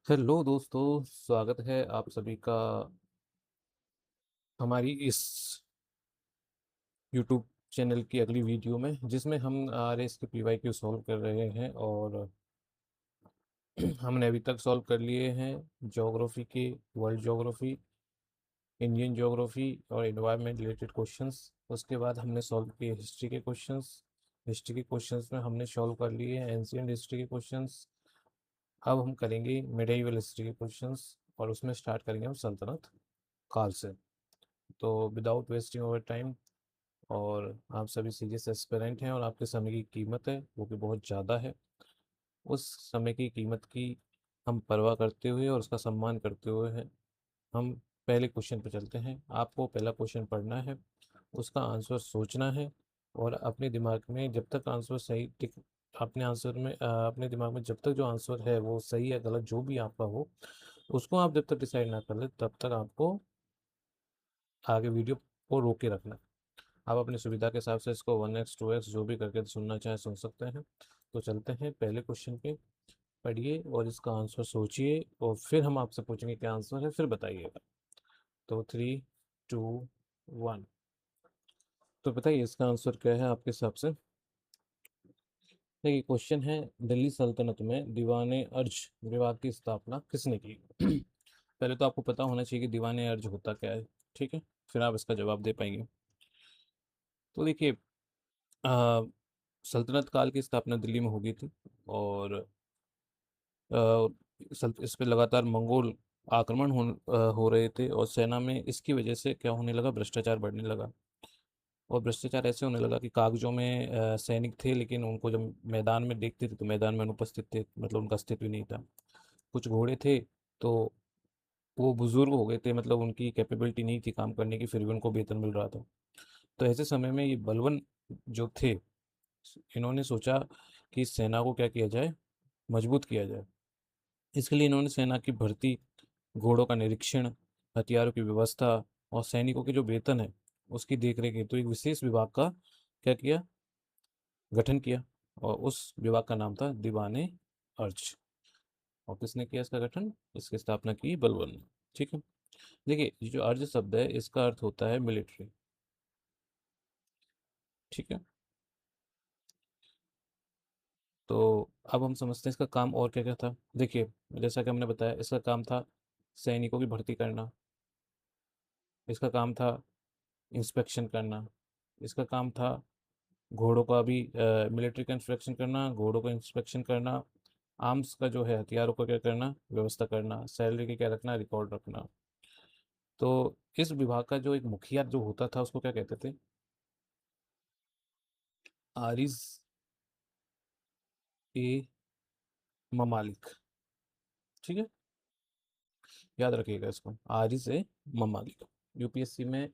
Hello दोस्तों, स्वागत है आप सभी का हमारी इस YouTube चैनल की अगली वीडियो में, जिसमें हम आर एस के PYQ सॉल्व कर रहे हैं। और हमने अभी तक सॉल्व कर लिए हैं ज्योग्राफी के, वर्ल्ड ज्योग्राफी, इंडियन ज्योग्राफी और एनवायरनमेंट रिलेटेड क्वेश्चंस। उसके बाद हमने सॉल्व किए हिस्ट्री के क्वेश्चंस। हिस्ट्री के क्वेश्चंस में हमने सॉल्व कर लिए हैं एंशियंट हिस्ट्री के क्वेश्चंस। अब हम करेंगे मिडिवल हिस्ट्री के क्वेश्चंस, और उसमें स्टार्ट करेंगे हम सल्तनत काल से। तो विदाउट वेस्टिंग ओवर टाइम, और आप सभी सीरियस एस्पिरेंट हैं और आपके समय की कीमत है वो भी बहुत ज़्यादा है, उस समय की कीमत की हम परवाह करते हुए और उसका सम्मान करते हुए हैं हम पहले क्वेश्चन पर चलते हैं। आपको पहला क्वेश्चन पढ़ना है, उसका आंसर सोचना है, और अपने दिमाग में जब तक आंसर सही टिक अपने आंसर में अपने दिमाग में जब तक जो आंसर है वो सही या गलत जो भी आपका हो, उसको आप जब तक डिसाइड ना कर ले तब तक आपको आगे वीडियो को रोक के रखना। आप अपनी सुविधा के हिसाब से इसको 1x 2x जो भी करके सुनना चाहे सुन सकते हैं। तो चलते हैं पहले क्वेश्चन पे। पढ़िए और इसका आंसर सोचिए, और फिर हम आपसे पूछेंगे क्या आंसर है, फिर बताइएगा। तो 3 2 1। तो बताइए इसका आंसर क्या है आपके हिसाब से। देखिए क्वेश्चन है, दिल्ली सल्तनत में दीवान अर्ज विभाग की स्थापना किसने की? पहले तो आपको पता होना चाहिए कि दीवान अर्ज होता क्या है, ठीक है? फिर आप इसका जवाब दे पाएंगे। तो देखिए, अ, सल्तनत काल की स्थापना दिल्ली में हो गई थी, और इस पे लगातार मंगोल आक्रमण हो रहे थे, और सेना में इसकी वजह से क्या होने लगा, भ्रष्टाचार बढ़ने लगा। और भ्रष्टाचार ऐसे होने लगा कि कागजों में सैनिक थे, लेकिन उनको जब मैदान में देखते थे तो मैदान में अनुपस्थित थे, मतलब उनका अस्तित्व ही नहीं था। कुछ घोड़े थे तो वो बुजुर्ग हो गए थे, मतलब उनकी कैपेबिलिटी नहीं थी काम करने की, फिर भी उनको वेतन मिल रहा था। तो ऐसे समय में ये बलवन जो थे, इन्होंने सोचा कि इस सेना को क्या किया जाए, मजबूत किया जाए। इसके लिए इन्होंने सेना की भर्ती, घोड़ों का निरीक्षण, हथियारों की व्यवस्था और सैनिकों के जो वेतन है उसकी देखरेख हेतु एक विशेष विभाग का क्या किया, गठन किया। और उस विभाग का नाम था दीवाने अर्ज। और किसने किया इसका गठन, इसकी स्थापना की बलबन ने। ठीक है। देखिए ये जो अर्ज शब्द है इसका अर्थ होता है मिलिट्री। ठीक है। तो अब हम समझते हैं इसका काम और क्या क्या था। देखिए, जैसा कि हमने बताया इसका काम था सैनिकों की भर्ती करना, इसका काम था इंस्पेक्शन करना, इसका काम था घोड़ों का भी मिलिट्री का इंस्पेक्शन करना, घोड़ों का इंस्पेक्शन करना, आर्म्स का जो है हथियारों का क्या करना, व्यवस्था करना, सैलरी के क्या रखना, रिकॉर्ड रखना। तो इस विभाग का जो एक मुखिया जो होता था उसको क्या कहते थे, आरिज ए ममालिक। ठीक है, याद रखिएगा इसको, आरिज ए ममालिक। यूपीएससी में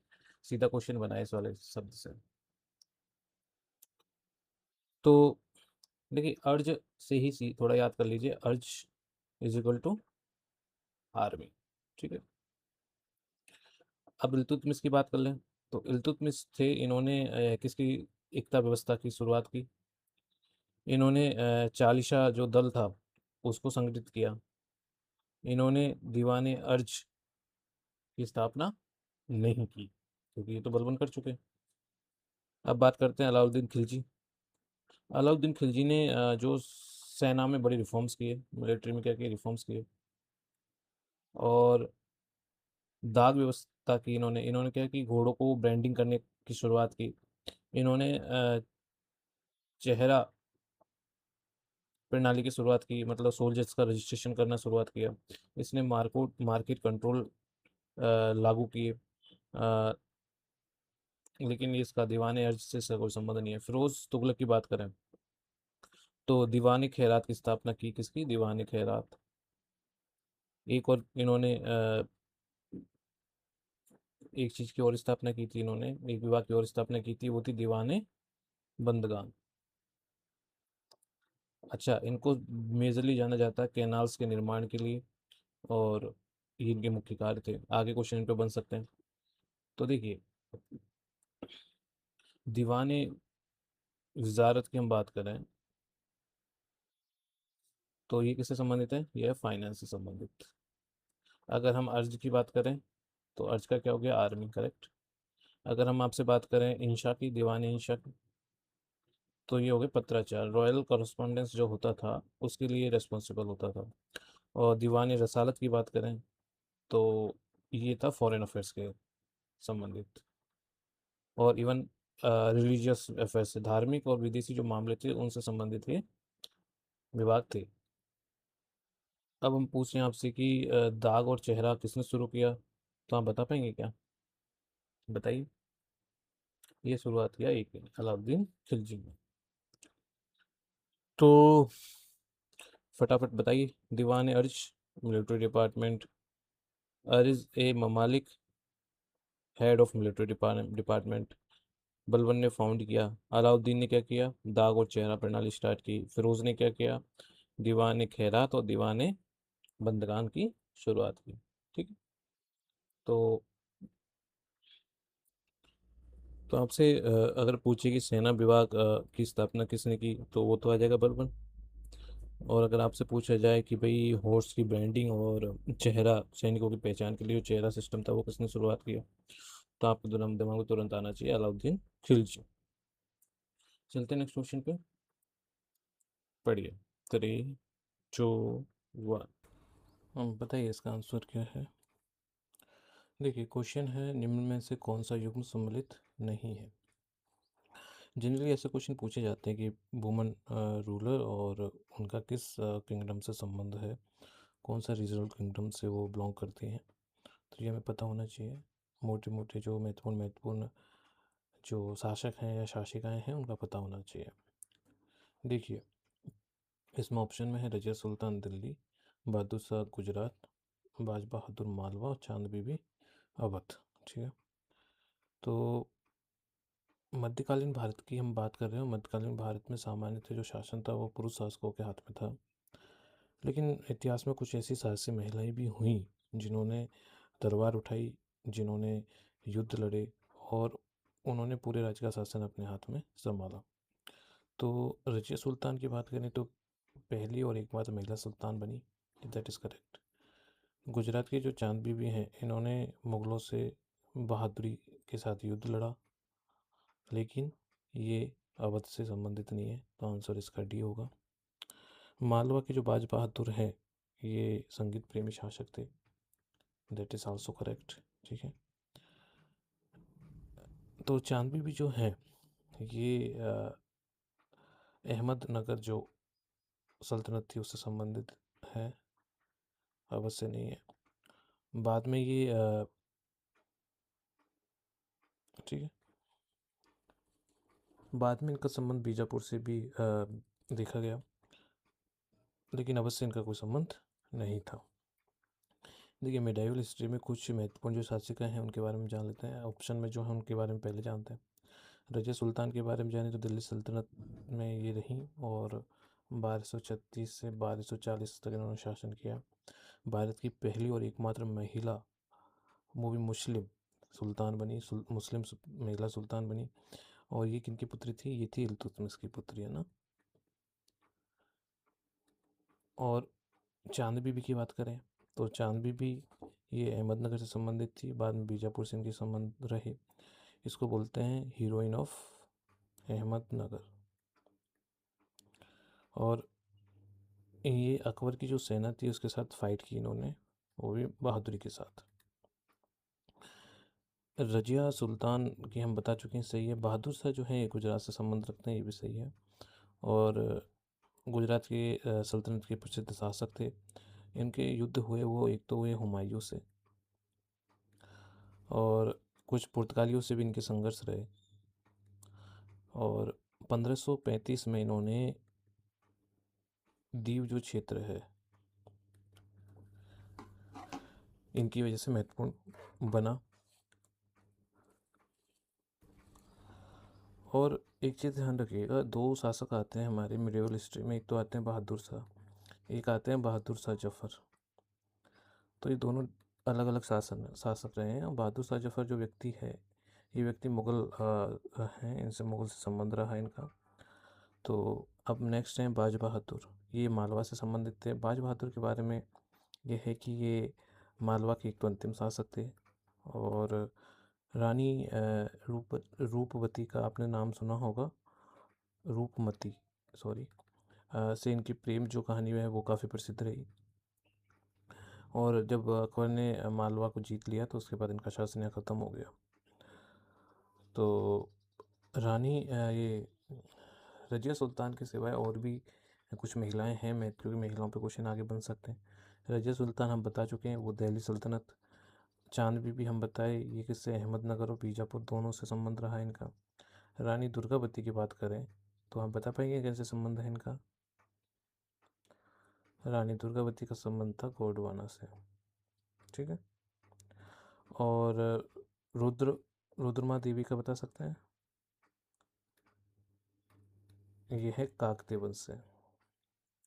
सीधा क्वेश्चन बना है इस वाले शब्द से। तो देखिए अर्ज से ही थोड़ा याद कर लीजिए, अर्ज इज इक्वल टू आर्मी। ठीक है। अब इल्तुतमिश की बात कर लें। तो इल्तुतमिश थे, इन्होंने किसकी एकता व्यवस्था की शुरुआत की। इन्होंने चालिशा जो दल था उसको संगठित किया। इन्होंने दीवाने अर्ज की स्थापना नहीं की, क्योंकि ये तो बलबन कर चुके। अब बात करते हैं अलाउद्दीन खिलजी। अलाउद्दीन खिलजी ने जो सेना में बड़ी रिफॉर्म्स किए, मिलिट्री में क्या किए, रिफॉर्म्स किए। और दाग व्यवस्था की इन्होंने इन्होंने क्या कि घोड़ों को ब्रांडिंग करने की शुरुआत की। इन्होंने चेहरा प्रणाली की शुरुआत की, मतलब सोल्जर्स का रजिस्ट्रेशन करना शुरुआत किया। इसने मार्केट मार्केट कंट्रोल लागू किए। अ, लेकिन ये इसका दीवाने अर्ज से इसका कोई संबंध नहीं है। फिरोज तुगलक की बात करें तो दीवाने खैरात की स्थापना की, किसकी, दीवाने खैरात। एक और इन्होंने एक चीज की और स्थापना की थी, इन्होंने एक विभाग की और स्थापना की थी, वो थी दीवाने बंदगान। अच्छा, इनको मेजरली जाना जाता है कैनाल्स के निर्माण के लिए, और ये इनके मुख्य कार्य थे। आगे क्वेश्चन इन पे बन सकते हैं। तो देखिए, दीवाने वजारत की हम बात करें तो ये किससे संबंधित है? ये है फाइनेंस से संबंधित। अगर हम अर्ज की बात करें तो अर्ज का क्या हो गया? Army, correct. अगर हम आपसे बात करें इंशा की, दीवान इंशा की, तो ये हो गए पत्राचार, रॉयल कॉरस्पॉन्डेंस जो होता था उसके लिए रेस्पॉन्सिबल होता था। और दीवान रसालत की बात करें तो ये था फॉरेन अफेयर्स के संबंधित। और इवन रिलीजियस अफेयर्स से, धार्मिक और विदेशी जो मामले थे उनसे संबंधित ये विभाग थे। अब हम पूछ रहे हैं आपसे कि दाग और चेहरा किसने शुरू किया? तो आप बता पाएंगे क्या? बताइए। ये शुरुआत किया एक अलाउद्दीन खिलजी ने। तो फटाफट बताइए। दीवान अर्ज, मिलिट्री डिपार्टमेंट। अर्ज ए ममालिक, head of military department. Balban ने फाउंड किया। अलाउद्दीन ने क्या किया? दाग और चेहरा प्रणाली स्टार्ट की। फिरोज ने क्या किया? दीवान खैरात और दीवान बंदगान की शुरुआत की। ठीक है। तो आपसे अगर पूछे कि सेना विभाग की स्थापना किसने की, तो वो तो आ जाएगा बलबन। और अगर आपसे पूछा जाए कि भाई हॉर्स की ब्रांडिंग और चेहरा, सैनिकों की पहचान के लिए जो चेहरा सिस्टम था वो किसने शुरुआत किया, तो आपके दिमाग में तुरंत आना चाहिए अलाउद्दीन खिलजी। चलते हैं नेक्स्ट क्वेश्चन पे। पढ़िए। 3, 2, 1। हम बताइए इसका आंसर क्या है। देखिए क्वेश्चन है, निम्न में से कौन सा युग्म सम्मिलित नहीं है। जनरली ऐसे क्वेश्चन पूछे जाते हैं कि वुमन रूलर और उनका किस किंगडम से संबंध है, कौन सा रीजनल किंगडम से वो बिलोंग करती हैं। तो ये हमें पता होना चाहिए। मोटे मोटे जो महत्वपूर्ण महत्वपूर्ण जो शासक हैं या शासिकाएं हैं उनका पता होना चाहिए। देखिए इसमें ऑप्शन में है रजिया सुल्तान दिल्ली, बहादुर शाह गुजरात, बाज बहादुर मालवा और चांद बीबी अवध। ठीक है। तो मध्यकालीन भारत की हम बात कर रहे हैं। मध्यकालीन भारत में सामान्यतः जो शासन था वो पुरुष शासकों के हाथ में था, लेकिन इतिहास में कुछ ऐसी साहसी महिलाएं भी हुईं जिन्होंने तलवार उठाई, जिन्होंने युद्ध लड़े और उन्होंने पूरे राज्य का शासन अपने हाथ में संभाला। तो रजिया सुल्तान की बात करें तो पहली और एकमात्र महिला सुल्तान बनी। That is correct. गुजरात की जो चांद बीबी हैं, इन्होंने मुग़लों से बहादुरी के साथ युद्ध लड़ा, लेकिन ये अवध से संबंधित नहीं है, तो आंसर इसका डी होगा। मालवा के जो बाज बहादुर हैं, ये संगीत प्रेमी शासक थे। That is also correct. ठीक है। तो चांद बीबी जो है ये अहमदनगर जो सल्तनत थी उससे संबंधित है, अवध से नहीं है। बाद में ये ठीक है, बाद में इनका संबंध बीजापुर से भी देखा गया, लेकिन अवध से इनका कोई संबंध नहीं था। देखिए मेडाइवल हिस्ट्री में कुछ महत्वपूर्ण जो शासिका हैं उनके बारे में जान लेते हैं। ऑप्शन में जो है उनके बारे में पहले जानते हैं। रजिया सुल्तान के बारे में जाने तो दिल्ली सल्तनत में ये रहीं और 1236 से 1240 तक इन्होंने शासन किया। भारत की पहली और एकमात्र महिला, वो भी मुस्लिम सुल्तान बनी, मुस्लिम महिला सुल्तान बनी। और ये किनकी पुत्री थी? ये थी इल्तुतमिश की पुत्री, है ना। और चांद बीबी की बात करें तो चांद बीबी ये अहमदनगर से संबंधित थी, बाद में बीजापुर से इनके संबंध रहे। इसको बोलते हैं हीरोइन ऑफ अहमदनगर। और ये अकबर की जो सेना थी उसके साथ फाइट की इन्होंने, वो भी बहादुरी के साथ। रजिया सुल्तान की हम बता चुके हैं, सही है। बहादुर शाह जो है ये गुजरात से संबंध रखते हैं, ये भी सही है। और गुजरात के सल्तनत के प्रसिद्ध शासक थे। इनके युद्ध हुए वो एक तो हुए हुमायूं से, और कुछ पुर्तगालियों से भी इनके संघर्ष रहे। और 1535 में इन्होंने दीव जो क्षेत्र है इनकी वजह से महत्वपूर्ण बना। और एक चीज़ ध्यान रखिएगा, दो शासक आते हैं हमारे मिडिवल हिस्ट्री में, एक तो आते हैं बहादुर शाह, एक आते हैं बहादुर शाह जफ़र। तो ये दोनों अलग अलग शासक रहे हैं। और बहादुर शाह जफ़र जो व्यक्ति है, ये व्यक्ति मुग़ल हैं, इनसे मुग़ल से संबंध रहा है इनका। तो अब नेक्स्ट है बाज बहादुर। ये मालवा से संबंधित थे। बाज बहादुर के बारे में ये है कि ये मालवा के एक तो अंतिम शासक थे। और रानी रूपवती का आपने नाम सुना होगा, रूपमती, सॉरी, से इनकी प्रेम जो कहानी है वो काफ़ी प्रसिद्ध रही। और जब अकबर ने मालवा को जीत लिया तो उसके बाद इनका शासन यहाँ ख़त्म हो गया। तो रानी ये रजिया सुल्तान के सिवाय और भी कुछ महिलाएं हैं, मैं क्योंकि महिलाओं पे क्वेश्चन आगे बन सकते हैं। रजिया सुल्तान हम बता चुके हैं, वो दिल्ली सल्तनत। चांद बीबी हम बताए, ये किससे, अहमदनगर और बीजापुर दोनों से संबंध रहा है इनका। रानी दुर्गावती की बात करें तो हम बता पाएंगे कैसे संबंध है इनका। रानी दुर्गावती का संबंध था गोंडवाना से, ठीक है। और रुद्रमा देवी का बता सकते हैं, ये है काकतीय वंश से,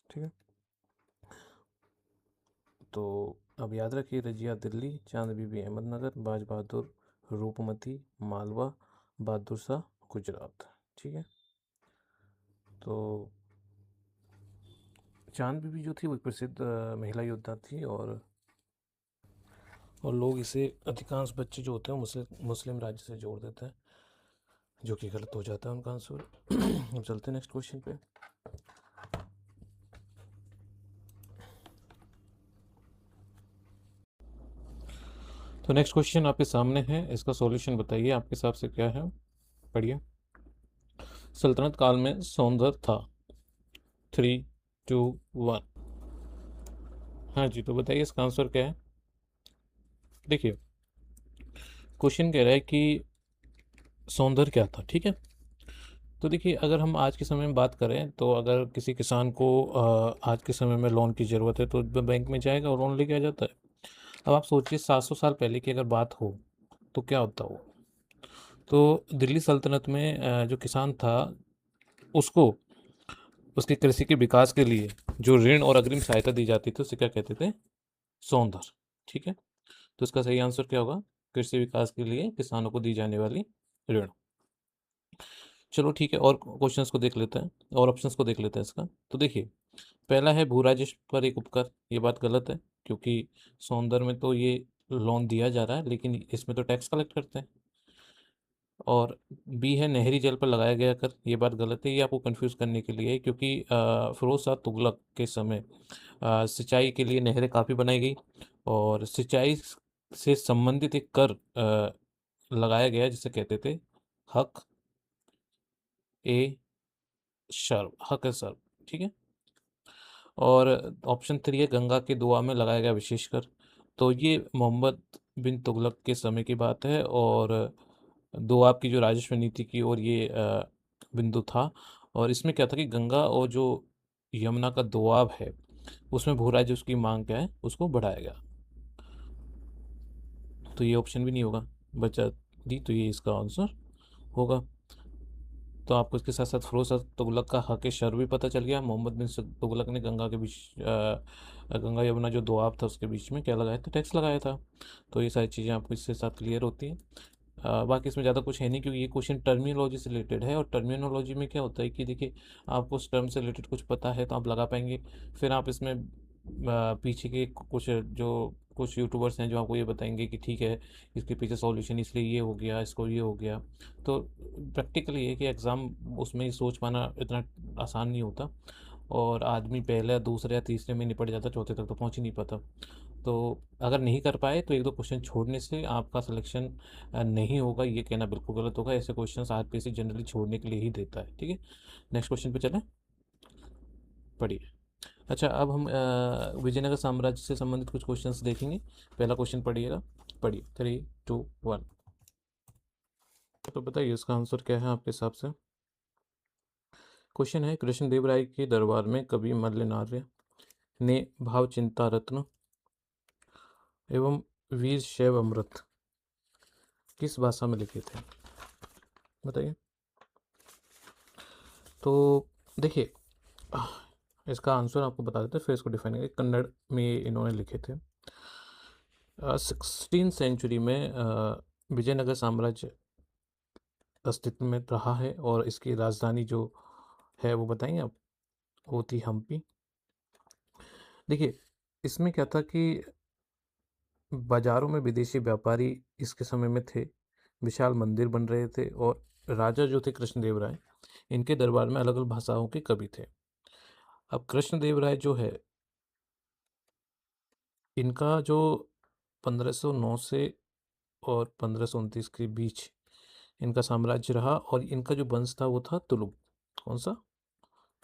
ठीक है। तो अब याद रखिए, रजिया दिल्ली, चांद बीबी अहमदनगर, बाज बहादुर रूपमती मालवा, बहादुर शाह गुजरात, ठीक है। तो चांद बीबी जो थी वो एक प्रसिद्ध महिला योद्धा थी। और लोग इसे, अधिकांश बच्चे जो होते हैं मुस्लिम राज्य से जोड़ देते हैं, जो कि गलत हो जाता है उनका आंसर। अब चलते हैं नेक्स्ट क्वेश्चन पे। तो नेक्स्ट क्वेश्चन आपके सामने है, इसका सॉल्यूशन बताइए आपके हिसाब से क्या है, पढ़िए। सल्तनत काल में सौंदर था। 3, 2, 1। हाँ जी, तो बताइए इसका आंसर क्या है। देखिए, क्वेश्चन कह रहा है कि सौंदर्य क्या था, ठीक है। तो देखिए, अगर हम आज के समय में बात करें तो अगर किसी किसान को आज के समय में लोन की ज़रूरत है तो बैंक में जाएगा और लोन लेके आ जाता है। अब आप सोचिए 700 साल पहले की अगर बात हो तो क्या होता हो। तो दिल्ली सल्तनत में जो किसान था उसको उसके कृषि के विकास के लिए जो ऋण और अग्रिम सहायता दी जाती थी उसे क्या कहते थे, सौंदर, ठीक है। तो इसका सही आंसर क्या होगा, कृषि विकास के लिए किसानों को दी जाने वाली ऋण। चलो ठीक है, और क्वेश्चंस को देख लेते हैं, और ऑप्शंस को देख लेते हैं इसका। तो देखिए, पहला है भू राजस्व पर एक उपकर, ये बात गलत है, क्योंकि सौंदर्य में तो ये लोन दिया जा रहा है लेकिन इसमें तो टैक्स कलेक्ट करते हैं। और बी है नहरी जल पर लगाया गया कर, ये बात गलत है, ये आपको कंफ्यूज करने के लिए है, क्योंकि फिरोज शाह तुगलक के समय सिंचाई के लिए नहरें काफ़ी बनाई गई और सिंचाई से संबंधित एक कर लगाया गया जिसे कहते थे हक ए शर्ब, हक ए शर्ब, ठीक है। और ऑप्शन 3 है गंगा के दुआ में लगाया गया विशेष कर। तो ये मोहम्मद बिन तुगलक के समय की बात है और दोआब की जो राजस्व नीति की और ये बिंदु था। और इसमें क्या था कि गंगा और जो यमुना का दोआब है उसमें भू राजस्व की मांग क्या है, उसको बढ़ाया गया। तो ये ऑप्शन भी नहीं होगा, बचा दी, तो ये इसका आंसर होगा। तो आपको इसके साथ साथ फिरोज शाह तुगलक का हक शर भी पता चल गया। मोहम्मद बिन तुगलक ने गंगा के बीच गंगा यमुना जो दोआब था उसके बीच में क्या लगाया था, टैक्स लगाया था। तो ये सारी चीज़ें आपको इसके साथ क्लियर होती हैं। बाकी इसमें ज़्यादा कुछ है नहीं, क्योंकि ये क्वेश्चन टर्मिनोलॉजी से रिलेटेड है और टर्मिनोलॉजी में क्या होता है कि देखिए, आपको उस टर्म से रिलेटेड कुछ पता है तो आप लगा पाएंगे। फिर आप इसमें पीछे के कुछ यूट्यूबर्स हैं जो आपको ये बताएंगे कि ठीक है, इसके पीछे सॉल्यूशन इसलिए ये हो गया, इसको ये हो गया। तो प्रैक्टिकली ये कि एग्ज़ाम उसमें ही सोच पाना इतना आसान नहीं होता और आदमी पहले दूसरे या तीसरे में निपट जाता, चौथे तक तो पहुंच ही नहीं पाता। तो अगर नहीं कर पाए तो एक दो क्वेश्चन छोड़ने से आपका सिलेक्शन नहीं होगा, ये कहना बिल्कुल गलत होगा। ऐसे क्वेश्चन आरपीएससी जनरली छोड़ने के लिए ही देता है, ठीक है। नेक्स्ट क्वेश्चन पे चलें, पढ़िए। अच्छा, अब हम विजयनगर साम्राज्य से संबंधित कुछ क्वेश्चंस देखेंगे। पहला क्वेश्चन पढ़िएगा, पढ़िए। 3, 2, 1। तो बताइए इसका आंसर क्या है आपके हिसाब से। क्वेश्चन है, कृष्णदेव राय के दरबार में कवि मल्लनार्य ने भाव चिंता रत्न एवं वीर शैव अमृत किस भाषा में लिखे थे, बताइए। तो देखिए, इसका आंसर आपको बता देते हैं, फिर इसको डिफाइन करेंगे। कन्नड़ में इन्होंने लिखे थे। 16 सेंचुरी में विजयनगर साम्राज्य अस्तित्व में रहा है और इसकी राजधानी जो है वो बताएंगे आप, वो थी हम्पी। देखिए, इसमें क्या था कि बाज़ारों में विदेशी व्यापारी इसके समय में थे, विशाल मंदिर बन रहे थे और राजा जो थे कृष्णदेव राय, इनके दरबार में अलग-अलग भाषाओं के कवि थे। अब कृष्णदेव राय जो है, इनका जो 1509 से और 1529 के बीच इनका साम्राज्य रहा और इनका जो वंश था वो था तुलुक। कौन-सा?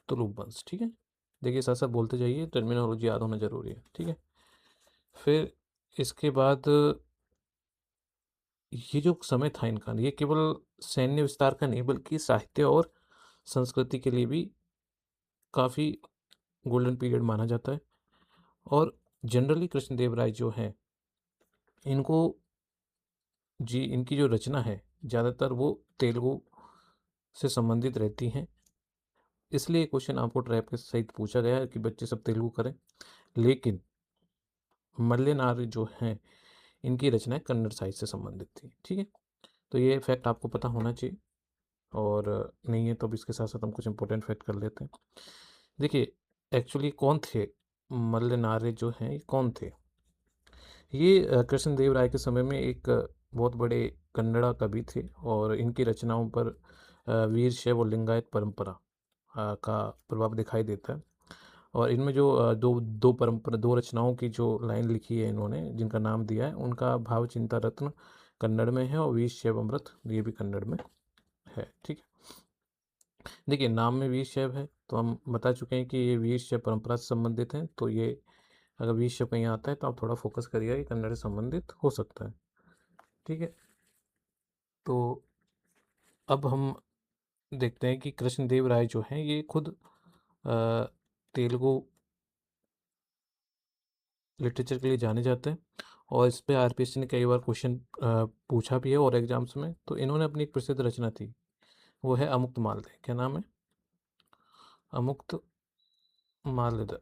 तुलुक वंश, ठीक है? देखिए साथ-साथ बोलते जाइए, टर्मिनोलॉजी याद होना ज़रूरी है, ठीक है? फिर इसके बाद ये जो समय था इनका, ये केवल सैन्य विस्तार का नहीं बल्कि साहित्य और संस्कृति के लिए भी काफ़ी गोल्डन पीरियड माना जाता है। और जनरली कृष्णदेव राय जो हैं, इनको जी इनकी जो रचना है, ज़्यादातर वो तेलुगु से संबंधित रहती हैं। इसलिए ये क्वेश्चन आपको ट्रैप के सहित पूछा गया है कि बच्चे सब तेलुगु करें। लेकिन मल्लेनार जो हैं, इनकी रचनाएँ कन्नड़ साहित्य से संबंधित थी, ठीक है? तो ये फैक्ट आपको पता होना चाहिए और नहीं है तो अब इसके साथ-साथ हम कुछ इम्पोर्टेंट फैक्ट कर लेते हैं। देखिए, एक्चुअली कौन थे मल्लेनार जो हैं, ये कौन थे? ये कृष्णदेव राय के समय में एक बहुत बड़े कन्नड़ा कवि थे और इनकी रचनाओं पर वीर शैव और लिंगायत परंपरा का प्रभाव दिखाई देता है। और इनमें जो दो रचनाओं की जो लाइन लिखी है इन्होंने, जिनका नाम दिया है, उनका भाव चिंता रत्न कन्नड़ में है और वीर शैव अमृत ये भी कन्नड़ में है, ठीक है? देखिए, नाम में वीर शैव है, तो हम बता चुके हैं कि ये वीर शैव परंपरा से संबंधित हैं, तो ये अगर वीर शैव कहीं आता है तो आप थोड़ा फोकस करिएगा, ये कन्नड़ से संबंधित हो सकता है, ठीक है? तो अब हम देखते हैं कि कृष्णदेव राय जो हैं, ये खुद तेलुगु लिटरेचर के लिए जाने जाते हैं और इस पे आरपीएससी ने कई बार क्वेश्चन पूछा भी है और एग्जाम्स में। तो इन्होंने अपनी एक प्रसिद्ध रचना थी, वो है अमुक्त माल्यद। क्या नाम है? अमुक्त माल्यद,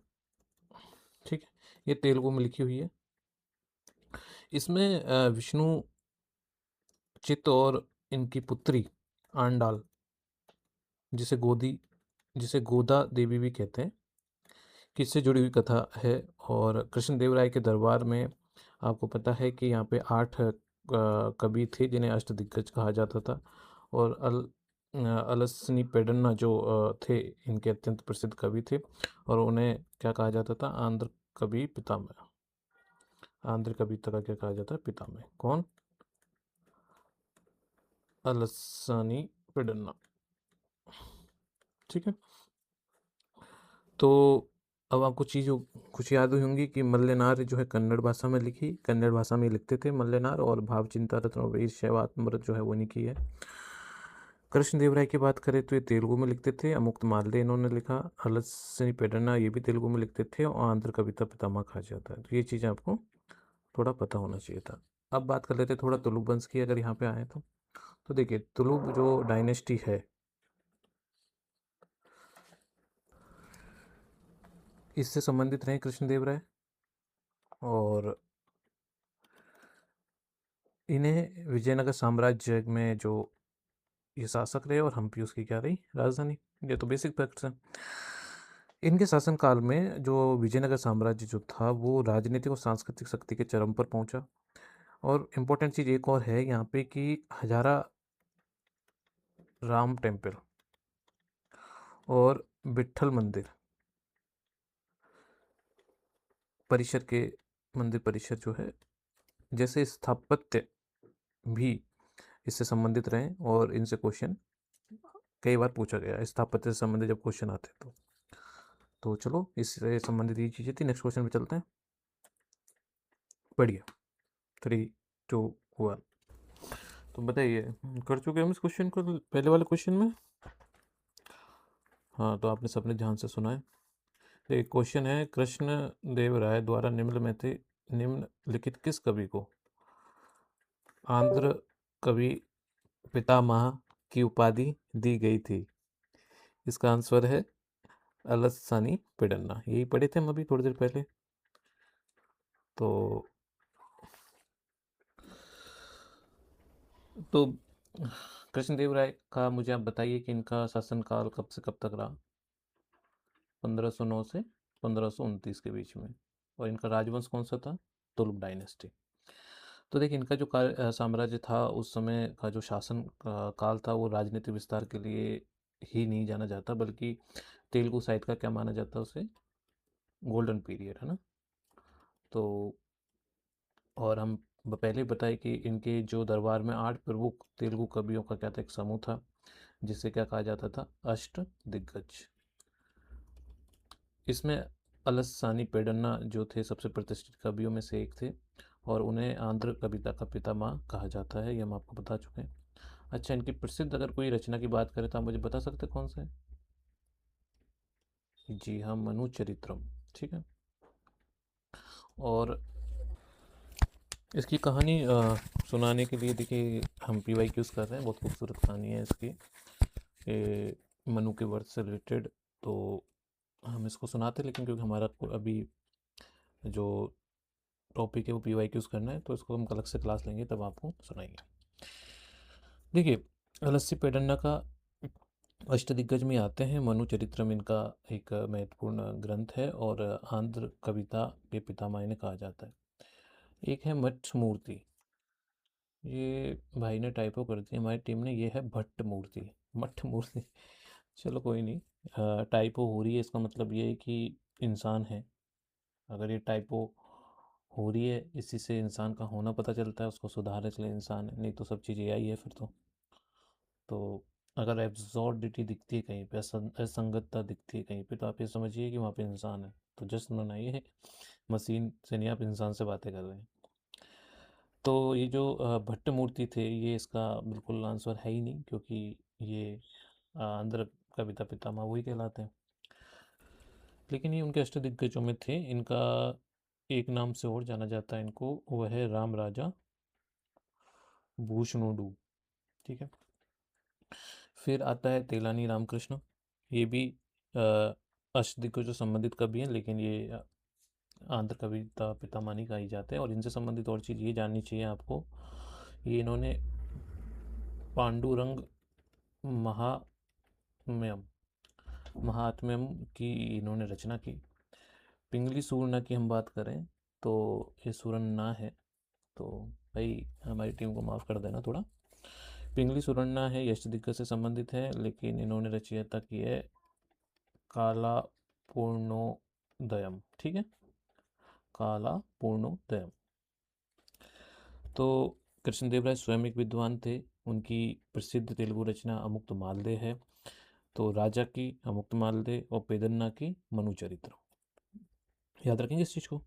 ठीक है? ये तेलुगु में लिखी हुई है। इसमें विष्णु चित्त और इनकी पुत्री आंडाल, जिसे गोदी जिसे गोदा देवी भी कहते हैं, किससे जुड़ी हुई कथा है। और कृष्णदेव राय के दरबार में आपको पता है कि यहाँ पे 8 कवि थे जिन्हें अष्टदिग्गज कहा जाता था और अलसनी पेडन्ना जो थे, इनके अत्यंत प्रसिद्ध कवि थे और उन्हें क्या कहा जाता था? आंध्र कवि पितामह। आंध्र कविता का क्या कहा जाता है? पितामह। कौन? अलसानी पेडन्ना, ठीक है? तो अब आपको चीज़ कुछ याद हुई होंगी कि मल्लेनार जो है कन्नड़ भाषा में लिखी, कन्नड़ भाषा में लिखते थे मल्लेनार, और भाव चिंता रत्न और वीर शैव आत्मरत जो है वो नहीं की है। कृष्णदेव राय की बात करें तो ये तेलुगु में लिखते थे, अमुक्त माल्यद इन्होंने लिखा, अलसनी पेडन्ना ये भी तेलुगु में लिखते थे और आंध्र कविता पितामह कहा जाता है। तो ये चीज़ें आपको थोड़ा पता होना चाहिए था। अब बात कर लेते हैं थोड़ा तुलुक वंश की, अगर यहाँ पे आए तो देखिए तुलुक जो डायनेस्टी है, इससे संबंधित रहे कृष्णदेव राय और इन्हें विजयनगर साम्राज्य में जो ये शासक रहे और हम्पी उसकी क्या रही? राजधानी। ये तो बेसिक फैक्ट्स हैं। इनके शासनकाल में जो विजयनगर साम्राज्य जो था वो राजनीतिक और सांस्कृतिक शक्ति के चरम पर पहुंचा। और इम्पोर्टेंट चीज़ एक और है यहाँ पे कि हजारा राम टेम्पल और विट्ठल मंदिर परिसर के मंदिर परिसर जो है जैसे स्थापत्य भी इससे संबंधित रहे और इनसे क्वेश्चन कई बार पूछा गया, स्थापत्य से संबंधित जब क्वेश्चन आते हैं तो चलो इससे संबंधित ये चीज़ें थी। नेक्स्ट क्वेश्चन पे चलते हैं। बढ़िया। 3, 2, 1। तो बताइए, कर चुके हम इस क्वेश्चन को पहले वाले क्वेश्चन में? हाँ, तो आपने सबने ध्यान से सुना है। एक क्वेश्चन है, कृष्ण देव राय द्वारा निम्नलिखित किस कवि को आंध्र कवि पितामह की उपाधि दी गई थी? इसका आंसर है अलसानी पेडन्ना। यही पढ़े थे हम अभी थोड़ी देर पहले। तो तो कृष्णदेव राय का मुझे आप बताइए कि इनका शासनकाल कब से कब तक रहा? 1509 से 1529 के बीच में। और इनका राजवंश कौन सा था? तुलुक डायनेस्टी। तो देखिए इनका जो साम्राज्य था उस समय का जो शासन काल था वो राजनीतिक विस्तार के लिए ही नहीं जाना जाता, बल्कि तेलुगु साहित्य का क्या माना जाता है उसे? गोल्डन पीरियड, है ना। तो और हम पहले ही बताए कि इनके जो दरबार में 8 प्रमुख तेलुगु कवियों का क्या था, एक समूह था, जिसे क्या कहा जाता था? अष्ट दिग्गज। इसमें अलसानी पेडन्ना जो थे सबसे प्रतिष्ठित कवियों में से एक थे, और उन्हें आंध्र कविता का पितामह कहा जाता है, ये हम आपको बता चुके हैं। अच्छा, इनकी प्रसिद्ध अगर कोई रचना की बात करें तो आप मुझे बता सकते हैं कौन सा है? जी हाँ, मनु चरित्रम। ठीक है। और इसकी कहानी सुनाने के लिए देखिए हम PYQs कर रहे हैं, बहुत खूबसूरत कहानी है इसकी, मनु के वर्ष से रिलेटेड। तो हम इसको सुनाते, लेकिन क्योंकि हमारा अभी जो टॉपिक है वो PYQs करना है, तो इसको हम अलग से क्लास लेंगे तब आपको सुनाएंगे। देखिए लस्सी पेडन्ना का अष्टदिग्गज में आते हैं। मनु चरित्रम इनका एक महत्वपूर्ण ग्रंथ है और आंध्र कविता के पितामह इन्हें कहा जाता है। एक है मठ मूर्ति, ये भाई ने टाइपो कर दी हमारी टीम ने, ये है भट्ट मूर्ति, मठ मूर्ति। चलो कोई नहीं, टाइपो हो रही है, इसका मतलब ये है कि इंसान है। अगर ये टाइपो हो रही है, इसी से इंसान का होना पता चलता है, उसको सुधारने के लिए इंसान है, नहीं तो सब चीज़ AI है फिर तो अगर एब्सॉर्डिटी दिखती है कहीं पे, असंगतता दिखती है कहीं पे, तो आप ये समझिए कि वहाँ पे इंसान है। तो जस्ट मनाइए है, मशीन से नहीं, आप इंसान से बातें कर रहे हैं। तो ये जो भट्ट मूर्ति थे, ये इसका बिल्कुल आंसर है ही नहीं, क्योंकि ये आंध्र कविता पितामह वही कहलाते हैं। लेकिन ये उनके अष्टदिग्गजों में थे। इनका एक नाम से और जाना जाता है इनको, वह है राम राजा भूषणोडू। ठीक है। फिर आता है तेलानी रामकृष्ण, ये भी अष्टदिग्गज जो संबंधित कवि हैं, लेकिन ये आंध्र कविता पितामह नहीं कही जाते हैं। और इनसे संबंधित और चीज़ ये जाननी चाहिए आपको, ये इन्होंने पांडुरंग महात्म्यम महात्म्यम की इन्होंने रचना की। पिंगली सूरना की हम बात करें तो ये सुरन्ना है, तो भाई हमारी टीम को माफ़ कर देना थोड़ा। पिंगली सुरन्ना है, यश दिग्गज से संबंधित है, लेकिन इन्होंने रचयिता की है काला पूर्णोदयम। ठीक है, काला पूर्णोदयम। तो कृष्णदेव राय स्वयं एक विद्वान थे, उनकी प्रसिद्ध तेलुगु रचना अमुक्त मालदे है। तो राजा की अमुक्त मालदे और पेदन्ना की मनुचरित्र, याद रखेंगे इस चीज़ को।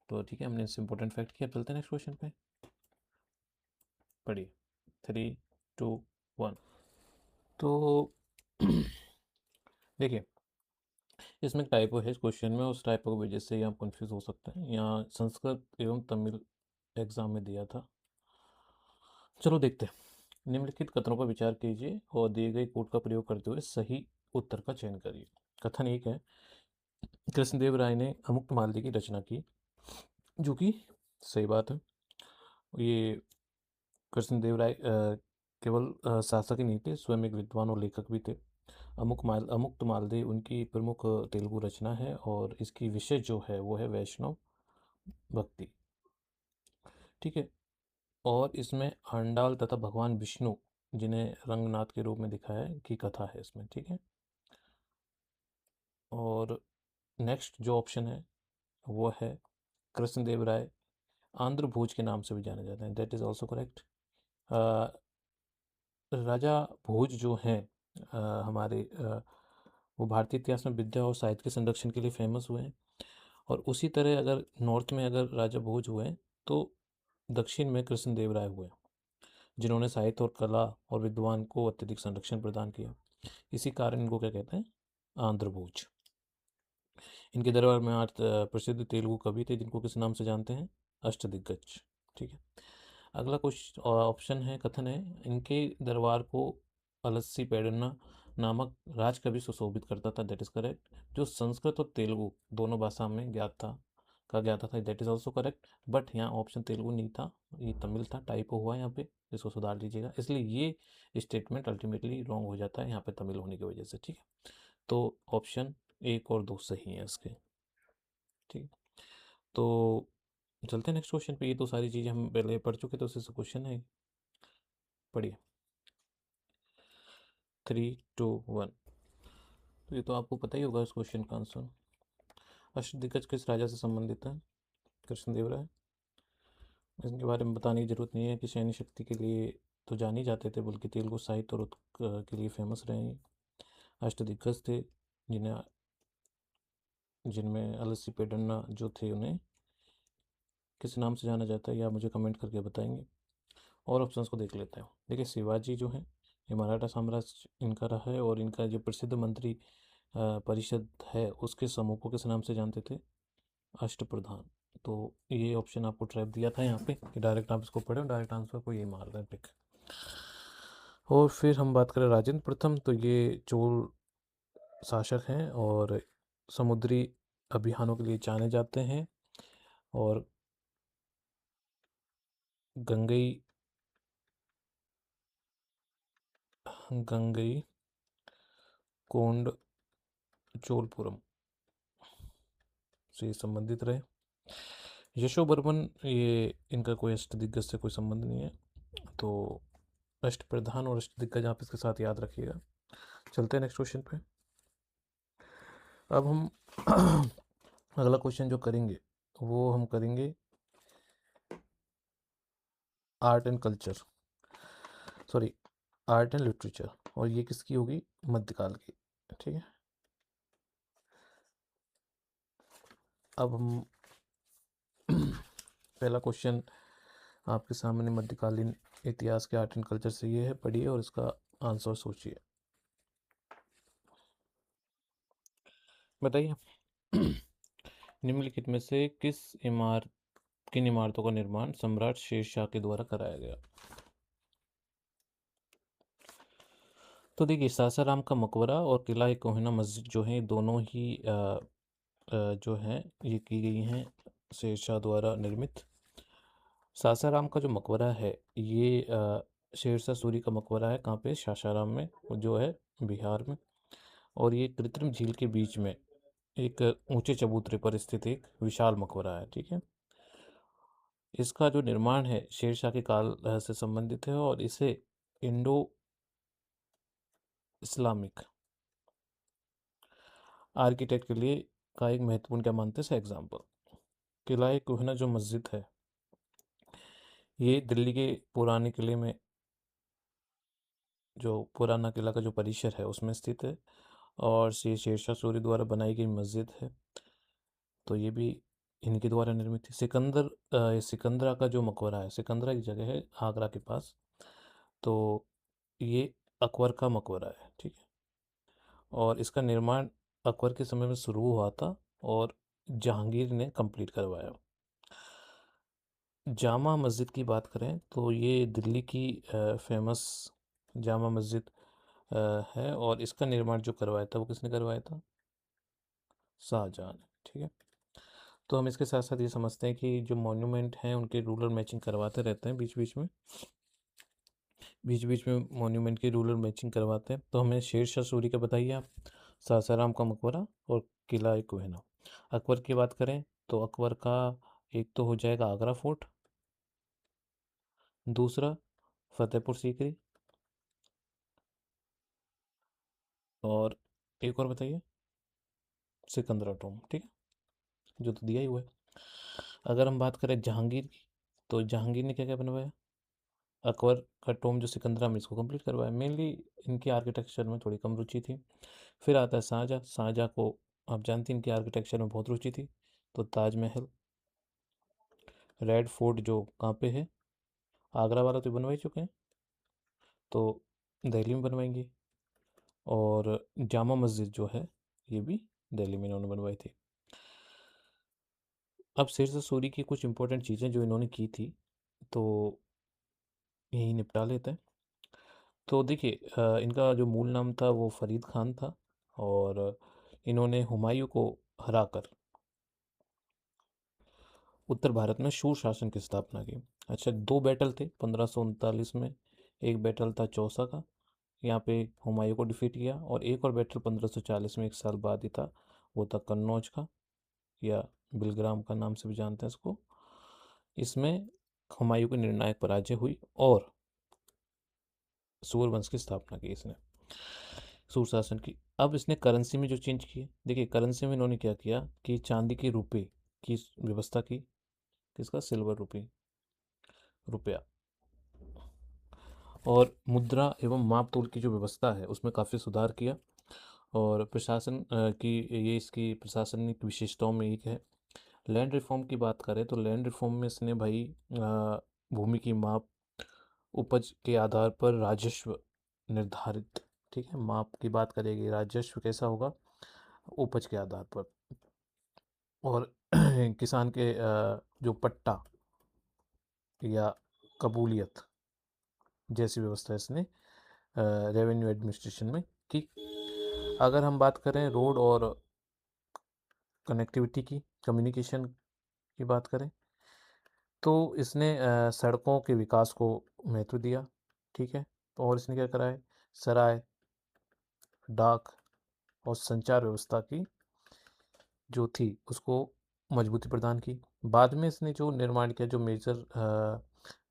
तो ठीक है, हमने इससे इंपॉर्टेंट फैक्ट किया। चलते हैं नेक्स्ट क्वेश्चन पे, पढ़िए। 3, 2, 1। तो देखिए इसमें एक टाइपो है इस क्वेश्चन में, उस टाइपो की वजह से ही आप कंफ्यूज हो सकते हैं। यहाँ संस्कृत एवं तमिल एग्जाम में दिया था। चलो देखते हैं। निम्नलिखित कथनों पर विचार कीजिए और दिए गए कोड का प्रयोग करते हुए सही उत्तर का चयन करिए। कथन एक है, कृष्णदेव राय ने अमुक्त मालदे की रचना की, जो कि सही बात है। ये कृष्णदेव राय केवल शासक ही नहीं थे, स्वयं एक विद्वान और लेखक भी थे। अमुक्त मालदे उनकी प्रमुख तेलुगु रचना है, और इसकी विषय जो है वो है वैष्णव भक्ति। ठीक है। और इसमें आंडाल तथा भगवान विष्णु, जिन्हें रंगनाथ के रूप में दिखाया है, की कथा है इसमें। ठीक है। और नेक्स्ट जो ऑप्शन है वो है कृष्णदेव राय आंध्र भोज के नाम से भी जाने जाते हैं, दैट इज़ ऑल्सो करेक्ट। राजा भोज जो हैं हमारे वो भारतीय इतिहास में विद्या और साहित्य के संरक्षण के लिए फेमस हुए हैं। और उसी तरह अगर नॉर्थ में अगर राजा भोज हुए हैं, तो दक्षिण में कृष्णदेव राय हुए, जिन्होंने साहित्य और कला और विद्वान को अत्यधिक संरक्षण प्रदान किया। इसी कारण इनको क्या कहते हैं? आंध्र भोज। इनके दरबार में 8 प्रसिद्ध तेलुगु कवि थे, जिनको किस नाम से जानते हैं? अष्टदिग्गज। ठीक है। अगला क्वेश्चन ऑप्शन है, कथन है, इनके दरबार को अलस्सी पेडन्ना नामक राजकवि सुशोभित करता था, दैट इज करेक्ट। जो संस्कृत और तेलुगु दोनों भाषा में ज्ञाता था, that is also correct. But यहाँ ऑप्शन तेलुगु नहीं था, ये तमिल था, टाइपो हुआ यहाँ पे, इसको सुधार लीजिएगा। इसलिए ये स्टेटमेंट अल्टीमेटली रॉन्ग हो जाता है यहाँ पे तमिल होने की वजह से। ठीक है। तो ऑप्शन 1 और 2 सही हैं इसके। ठीक, तो चलते हैं नेक्स्ट क्वेश्चन पे। ये तो सारी चीज़ें हम पहले पढ़ चुके, तो उससे क्वेश्चन है, पढ़िए। 3, 2, 1। तो ये तो आपको पता ही होगा इस क्वेश्चन का आंसर। अष्टदिग्गज किस राजा से संबंधित है? कृष्णदेव राय। इसके बारे में बताने की ज़रूरत नहीं है कि सैन्य शक्ति के लिए तो जाने जाते थे, बल्कि तेलुगु साहित्य और के लिए फेमस रहे हैं। अष्टदिग्गज थे, जिन्हें जिनमें अलसी पेडन्ना जो थे, उन्हें किस नाम से जाना जाता है, या मुझे कमेंट करके बताएंगे। और ऑप्शंस को देख लेते हैं। देखिए, शिवाजी जो है, ये मराठा साम्राज्य इनका रहा है, और इनका जो प्रसिद्ध मंत्री परिषद है, उसके समूह को किस नाम से जानते थे? अष्टप्रधान। तो ये ऑप्शन आपको ट्रैप दिया था यहाँ पे कि डायरेक्ट आप इसको पढ़े और डायरेक्ट आंसर को ये मार दें टिक। और फिर हम बात करें राजेंद्र प्रथम, तो ये चोल शासक हैं और समुद्री अभियानों के लिए जाने जाते हैं, और गंगई गंगई कोंड चोलपुरम से संबंधित रहे। यशोवर्मन, ये इनका कोई अष्टदिग्गज से कोई संबंध नहीं है, तो अष्टप्रधान और अष्टदिग्गज आप इसके साथ याद रखिएगा। चलते हैं नेक्स्ट क्वेश्चन पे। अब हम अगला क्वेश्चन जो करेंगे, वो हम करेंगे art and culture, sorry, art and literature, और ये किसकी होगी? मध्यकाल की। ठीक है, अब हम पहला क्वेश्चन आपके सामने मध्यकालीन इतिहास के आर्ट एंड कल्चर से ये है, पढ़िए और इसका आंसर सोचिए। बताइए। निम्नलिखित में से किन इमारतों का निर्माण सम्राट शेरशाह के द्वारा कराया गया? तो देखिए, सासाराम का मकबरा और किला ए कोहिनूर मस्जिद जो है, दोनों ही जो हैं, ये की गई हैं शेरशाह द्वारा निर्मित। सासाराम का जो मकबरा है, ये शेरशाह सूरी का मकबरा है। कहाँ पे? सासाराम में, जो है बिहार में। और ये कृत्रिम झील के बीच में एक ऊंचे चबूतरे पर स्थित एक विशाल मकबरा है। ठीक है, इसका जो निर्माण है शेरशाह के काल से संबंधित है, और इसे इंडो इस्लामिक आर्किटेक्ट के लिए का एक महत्वपूर्ण, क्या मानते हैं, एग्जाम्पल। किला ए कोहिनूर जो मस्जिद है, ये दिल्ली के पुराने किले में, जो पुराना किला का जो परिसर है उसमें स्थित है, और श्री शेरशाह सूरी द्वारा बनाई गई मस्जिद है, तो ये भी इनके द्वारा निर्मित है। सिकंदरा का जो मकबरा है, सिकंदरा की जगह है आगरा के पास, तो ये अकबर का मकबरा है। ठीक है, और इसका निर्माण अकबर के समय में शुरू हुआ था, और जहांगीर ने कंप्लीट करवाया। जामा मस्जिद की बात करें, तो ये दिल्ली की फेमस जामा मस्जिद है, और इसका निर्माण जो करवाया था, वो किसने करवाया था? शाहजहां ने। ठीक है, तो हम इसके साथ साथ ये समझते हैं कि जो मॉन्यूमेंट हैं, उनके रूलर मैचिंग करवाते रहते हैं बीच बीच में मॉन्यूमेंट की रूलर मैचिंग करवाते हैं। तो हमें शेरशाह सूरी का बताइए आप। सासाराम का मकबरा और किला ए कोहिनूर। अकबर की बात करें, तो अकबर का एक तो हो जाएगा आगरा फोर्ट, दूसरा फतेहपुर सीकरी, और एक और बताइए, सिकंदरा टॉम। ठीक है, जो तो दिया ही हुआ है। अगर हम बात करें जहांगीर की, तो जहांगीर ने क्या क्या बनवाया? अकबर का टॉम जो सिकंदरा में, इसको कंप्लीट करवाया। मेनली इनकी आर्किटेक्चर में थोड़ी कम रुचि थी। फिर आता है शाहजहाँ। शाहजहाँ को आप जानते हैं, इनकी आर्किटेक्चर में बहुत रुचि थी, तो ताजमहल, रेड फोर्ट जो कहाँ पे है, आगरा वाला तो बनवा ही चुके हैं, तो दिल्ली में बनवाएंगे। और जामा मस्जिद जो है, ये भी दिल्ली में इन्होंने बनवाई थी। अब शेरशाह सूरी की कुछ इंपॉर्टेंट चीज़ें जो इन्होंने की थी, तो यही निपटा लेते हैं। तो देखिए, इनका जो मूल नाम था वो फरीद खान था, और इन्होंने हुमायूं को हराकर उत्तर भारत में शूर शासन की स्थापना की। अच्छा, 2 बैटल थे 1539 में। एक बैटल था चौसा का, यहाँ पे हुमायूं को डिफीट किया, और एक और बैटल 1540 में, एक साल बाद ही था, वो था कन्नौज का, या बिलग्राम का नाम से भी जानते हैं इसको। इसमें हुमायूं की निर्णायक पराजय हुई और सूरवंश की स्थापना की इसने, सूर शासन की। अब इसने करेंसी में जो चेंज किए, देखिए करेंसी में इन्होंने क्या किया कि चांदी के रुपए की व्यवस्था की, किसका, सिल्वर रुपी, रुपया, और मुद्रा एवं माप तोल की जो व्यवस्था है उसमें काफ़ी सुधार किया। और प्रशासन की, ये इसकी प्रशासनिक विशेषताओं में एक है। लैंड रिफॉर्म की बात करें तो लैंड रिफॉर्म में इसने भाई भूमि की माप, उपज के आधार पर राजस्व निर्धारित, ठीक है, माप की बात करेगी, राजस्व कैसा होगा, उपज के आधार पर। और किसान के जो पट्टा या कबूलियत जैसी व्यवस्था इसने रेवेन्यू एडमिनिस्ट्रेशन में की। अगर हम बात करें रोड और कनेक्टिविटी की, कम्युनिकेशन की बात करें, तो इसने सड़कों के विकास को महत्व दिया, ठीक है। और इसने क्या करा है, सराय, डाक और संचार व्यवस्था की जो थी उसको मजबूती प्रदान की। बाद में इसने जो निर्माण किया, जो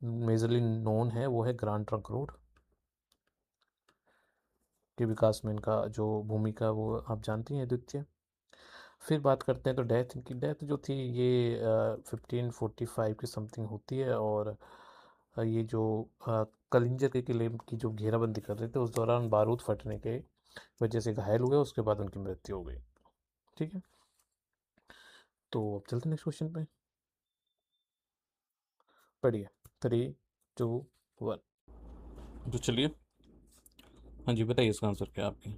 मेजरली नोन है, वो है ग्रांड ट्रंक रोड के विकास में इनका जो भूमिका वो आप जानती हैं, द्वितीय। फिर बात करते हैं तो डेथ, इनकी डेथ जो थी ये 1545 की समथिंग होती है। और ये जो कलिंजर के किले की जो घेराबंदी कर रहे थे उस दौरान बारूद फटने के वजह से घायल हुए, उसके बाद उनकी मृत्यु हो गई, ठीक है। तो अब चलते नेक्स्ट क्वेश्चन पे, पढ़िए। 3, 2, 1। तो चलिए, हाँ जी बताइए इसका आंसर क्या है आपके।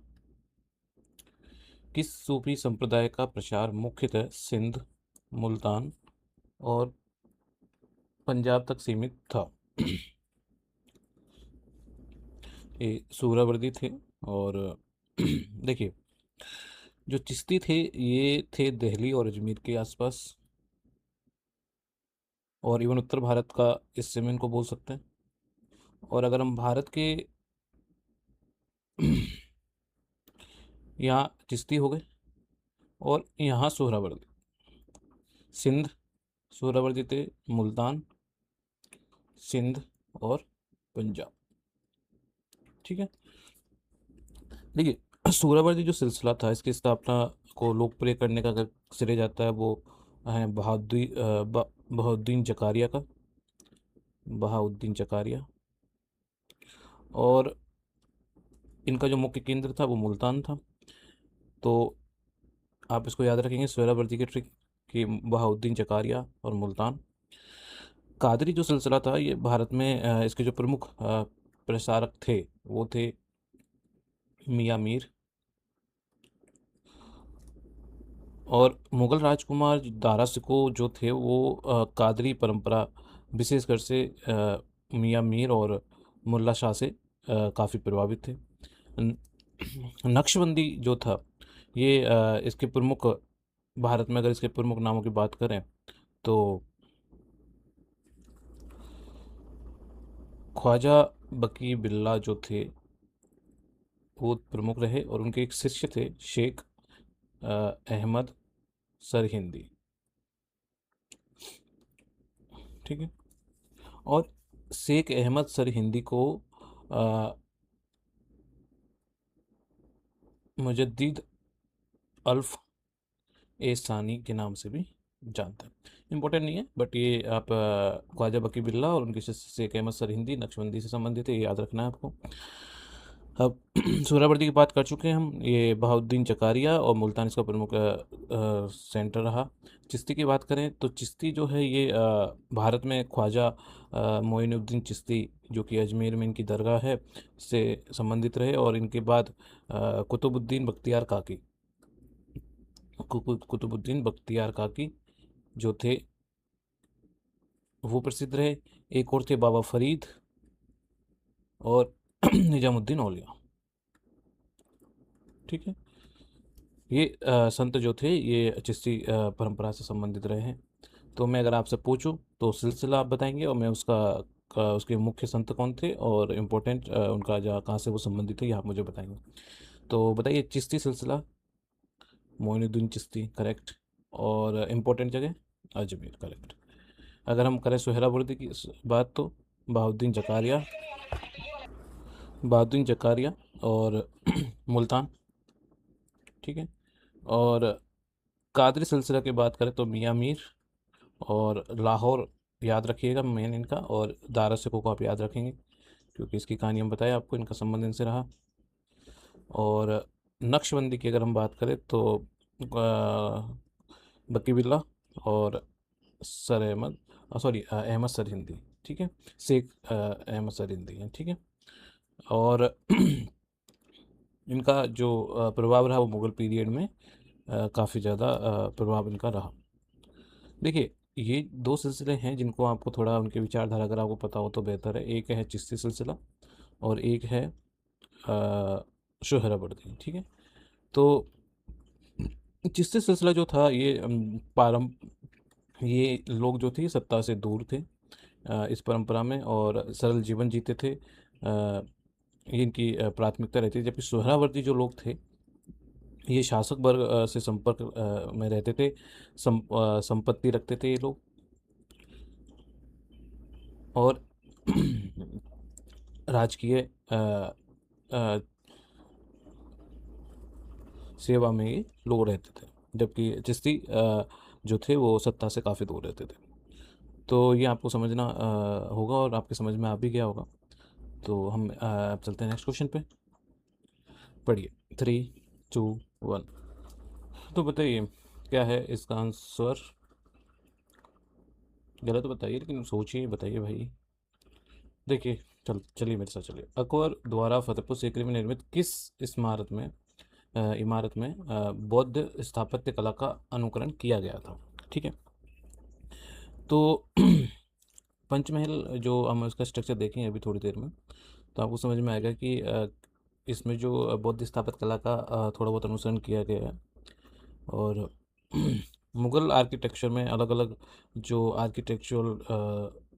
किस सूफी संप्रदाय का प्रचार मुख्यतः सिंध, मुल्तान और पंजाब तक सीमित था। ये सूहरावर्दी थे। और देखिए, जो चिश्ती थे ये थे दिल्ली और अजमेर के आसपास, और इवन उत्तर भारत का हिस्से में इनको बोल सकते हैं। और अगर हम भारत के यहाँ चिश्ती हो गए, और यहाँ सोहरावर्दी, सिंध सोहरावर्दी थे, मुल्तान, सिंध और पंजाब, ठीक है। देखिए सोहरावर्दी जो सिलसिला था, इसकी स्थापना को लोकप्रिय करने का अगर श्रेय जाता है वो है बहाउद्दीन जकारिया का, बहाउद्दीन जकारिया। और इनका जो मुख्य केंद्र था वो मुल्तान था। तो आप इसको याद रखेंगे, सोहरावर्दी की ट्रिक, कि बहाउद्दीन जकारिया और मुल्तान। कादरी जो सिलसिला था ये भारत में इसके जो प्रमुख प्रसारक थे वो थे मियाँ मीर। और मुगल राजकुमार दारा सिकोह जो थे वो कादरी परंपरा, विशेषकर से मियाँ मीर और मुल्ला शाह से काफ़ी प्रभावित थे। न- नक्शबंदी जो था ये इसके प्रमुख, भारत में अगर इसके प्रमुख नामों की बात करें तो ख्वाजा बकी बिल्ला जो थे वो प्रमुख रहे, और उनके एक शिष्य थे शेख अहमद सरहिंदी, ठीक है। और शेख अहमद सरहिंदी को अ, मुजद्दिद अल्फ ए सानी के नाम से भी जानते हैं। इम्पोर्टेंट नहीं है, बट ये आप ख्वाजा बकी बिल्ला और उनके शिष्य शेख अहमद सरहिंदी नक्शबंदी से संबंधित है, ये याद रखना है आपको। अब सोहरावर्दी की बात कर चुके हैं हम, ये बहाउद्दीन जकारिया और मुल्तान इसका प्रमुख सेंटर रहा। चिश्ती की बात करें तो चिश्ती जो है ये भारत में ख्वाजा मोइनुद्दीन चिश्ती जो कि अजमेर में इनकी दरगाह है से संबंधित रहे। और इनके बाद कुतुबुद्दीन बख्तियार काकी, कुतुबुद्दीन बख्तियार काकी जो थे वो प्रसिद्ध रहे। एक और थे बाबा फरीद और निजामुद्दीन औलिया, ठीक है। ये संत जो थे ये चिश्ती परंपरा से संबंधित रहे हैं। तो मैं अगर आपसे पूछूं तो सिलसिला आप बताएंगे, और मैं उसके मुख्य संत कौन थे और इम्पोर्टेंट उनका जहाँ कहाँ से वो संबंधित थे ये आप मुझे बताएंगे। तो बताइए, चिश्ती सिलसिला मोइनुद्दीन चिश्ती करेक्ट। और इम्पोर्टेंट जगह अजमेर करेक्ट। अगर हम करें सोहरावर्दी की बात तो बहाउद्दीन जकारिया, बहाउद्दीन जकारिया और मुल्तान, ठीक है। और कादरी सिलसिला की बात करें तो मियाँ मीर और लाहौर याद रखिएगा मेन इनका, और दारा सिकों को आप याद रखेंगे क्योंकि इसकी कहानी हम बताएं आपको, इनका संबंध इनसे रहा। और नक्शबंदी की अगर हम बात करें तो बकी बिल्ला और sir Ahmad, sorry Ahmad sir Hindi, ठीक है। शेख अहमद सर हिंदी है, ठीक है। और इनका जो प्रभाव रहा वो मुग़ल पीरियड में काफ़ी ज़्यादा प्रभाव इनका रहा। देखिए, ये दो सिलसिले हैं जिनको आपको थोड़ा उनके विचारधारा अगर आपको पता हो तो बेहतर है। एक है चिश्ती सिलसिला और एक है सोहरावर्दी, ठीक है। तो चिश्ती सिलसिला जो था ये पारम ये लोग जो थे सत्ता से दूर थे इस परंपरा में, और सरल जीवन जीते थे। ये इनकी प्राथमिकता रहती थी। जबकि सोहरावर्दी जो लोग थे ये शासक वर्ग से संपर्क में रहते थे, संपत्ति रखते थे ये लोग, और राजकीय अ, सेवा में ये लोग रहते थे। जबकि चिश्ती जो थे वो सत्ता से काफ़ी दूर रहते थे। तो ये आपको समझना होगा और आपके समझ में आ भी गया होगा। तो हम अब चलते हैं नेक्स्ट क्वेश्चन पे। पढ़िए 3, 2, 1। तो बताइए क्या है इसका आंसर। गलत बताइए लेकिन सोचिए, बताइए भाई। देखिए, चलिए मेरे साथ चलिए। अकबर द्वारा फतेहपुर सीकरी में निर्मित किस इमारत में इमारत में बौद्ध स्थापत्य कला का अनुकरण किया गया था, ठीक है। तो पंचमहल जो हम उसका स्ट्रक्चर देखेंगे अभी थोड़ी देर में, तो आपको समझ में आएगा कि इसमें जो बौद्ध स्थापत्य कला का थोड़ा बहुत अनुसरण किया गया है। और मुग़ल आर्किटेक्चर में अलग अलग जो आर्किटेक्चुरल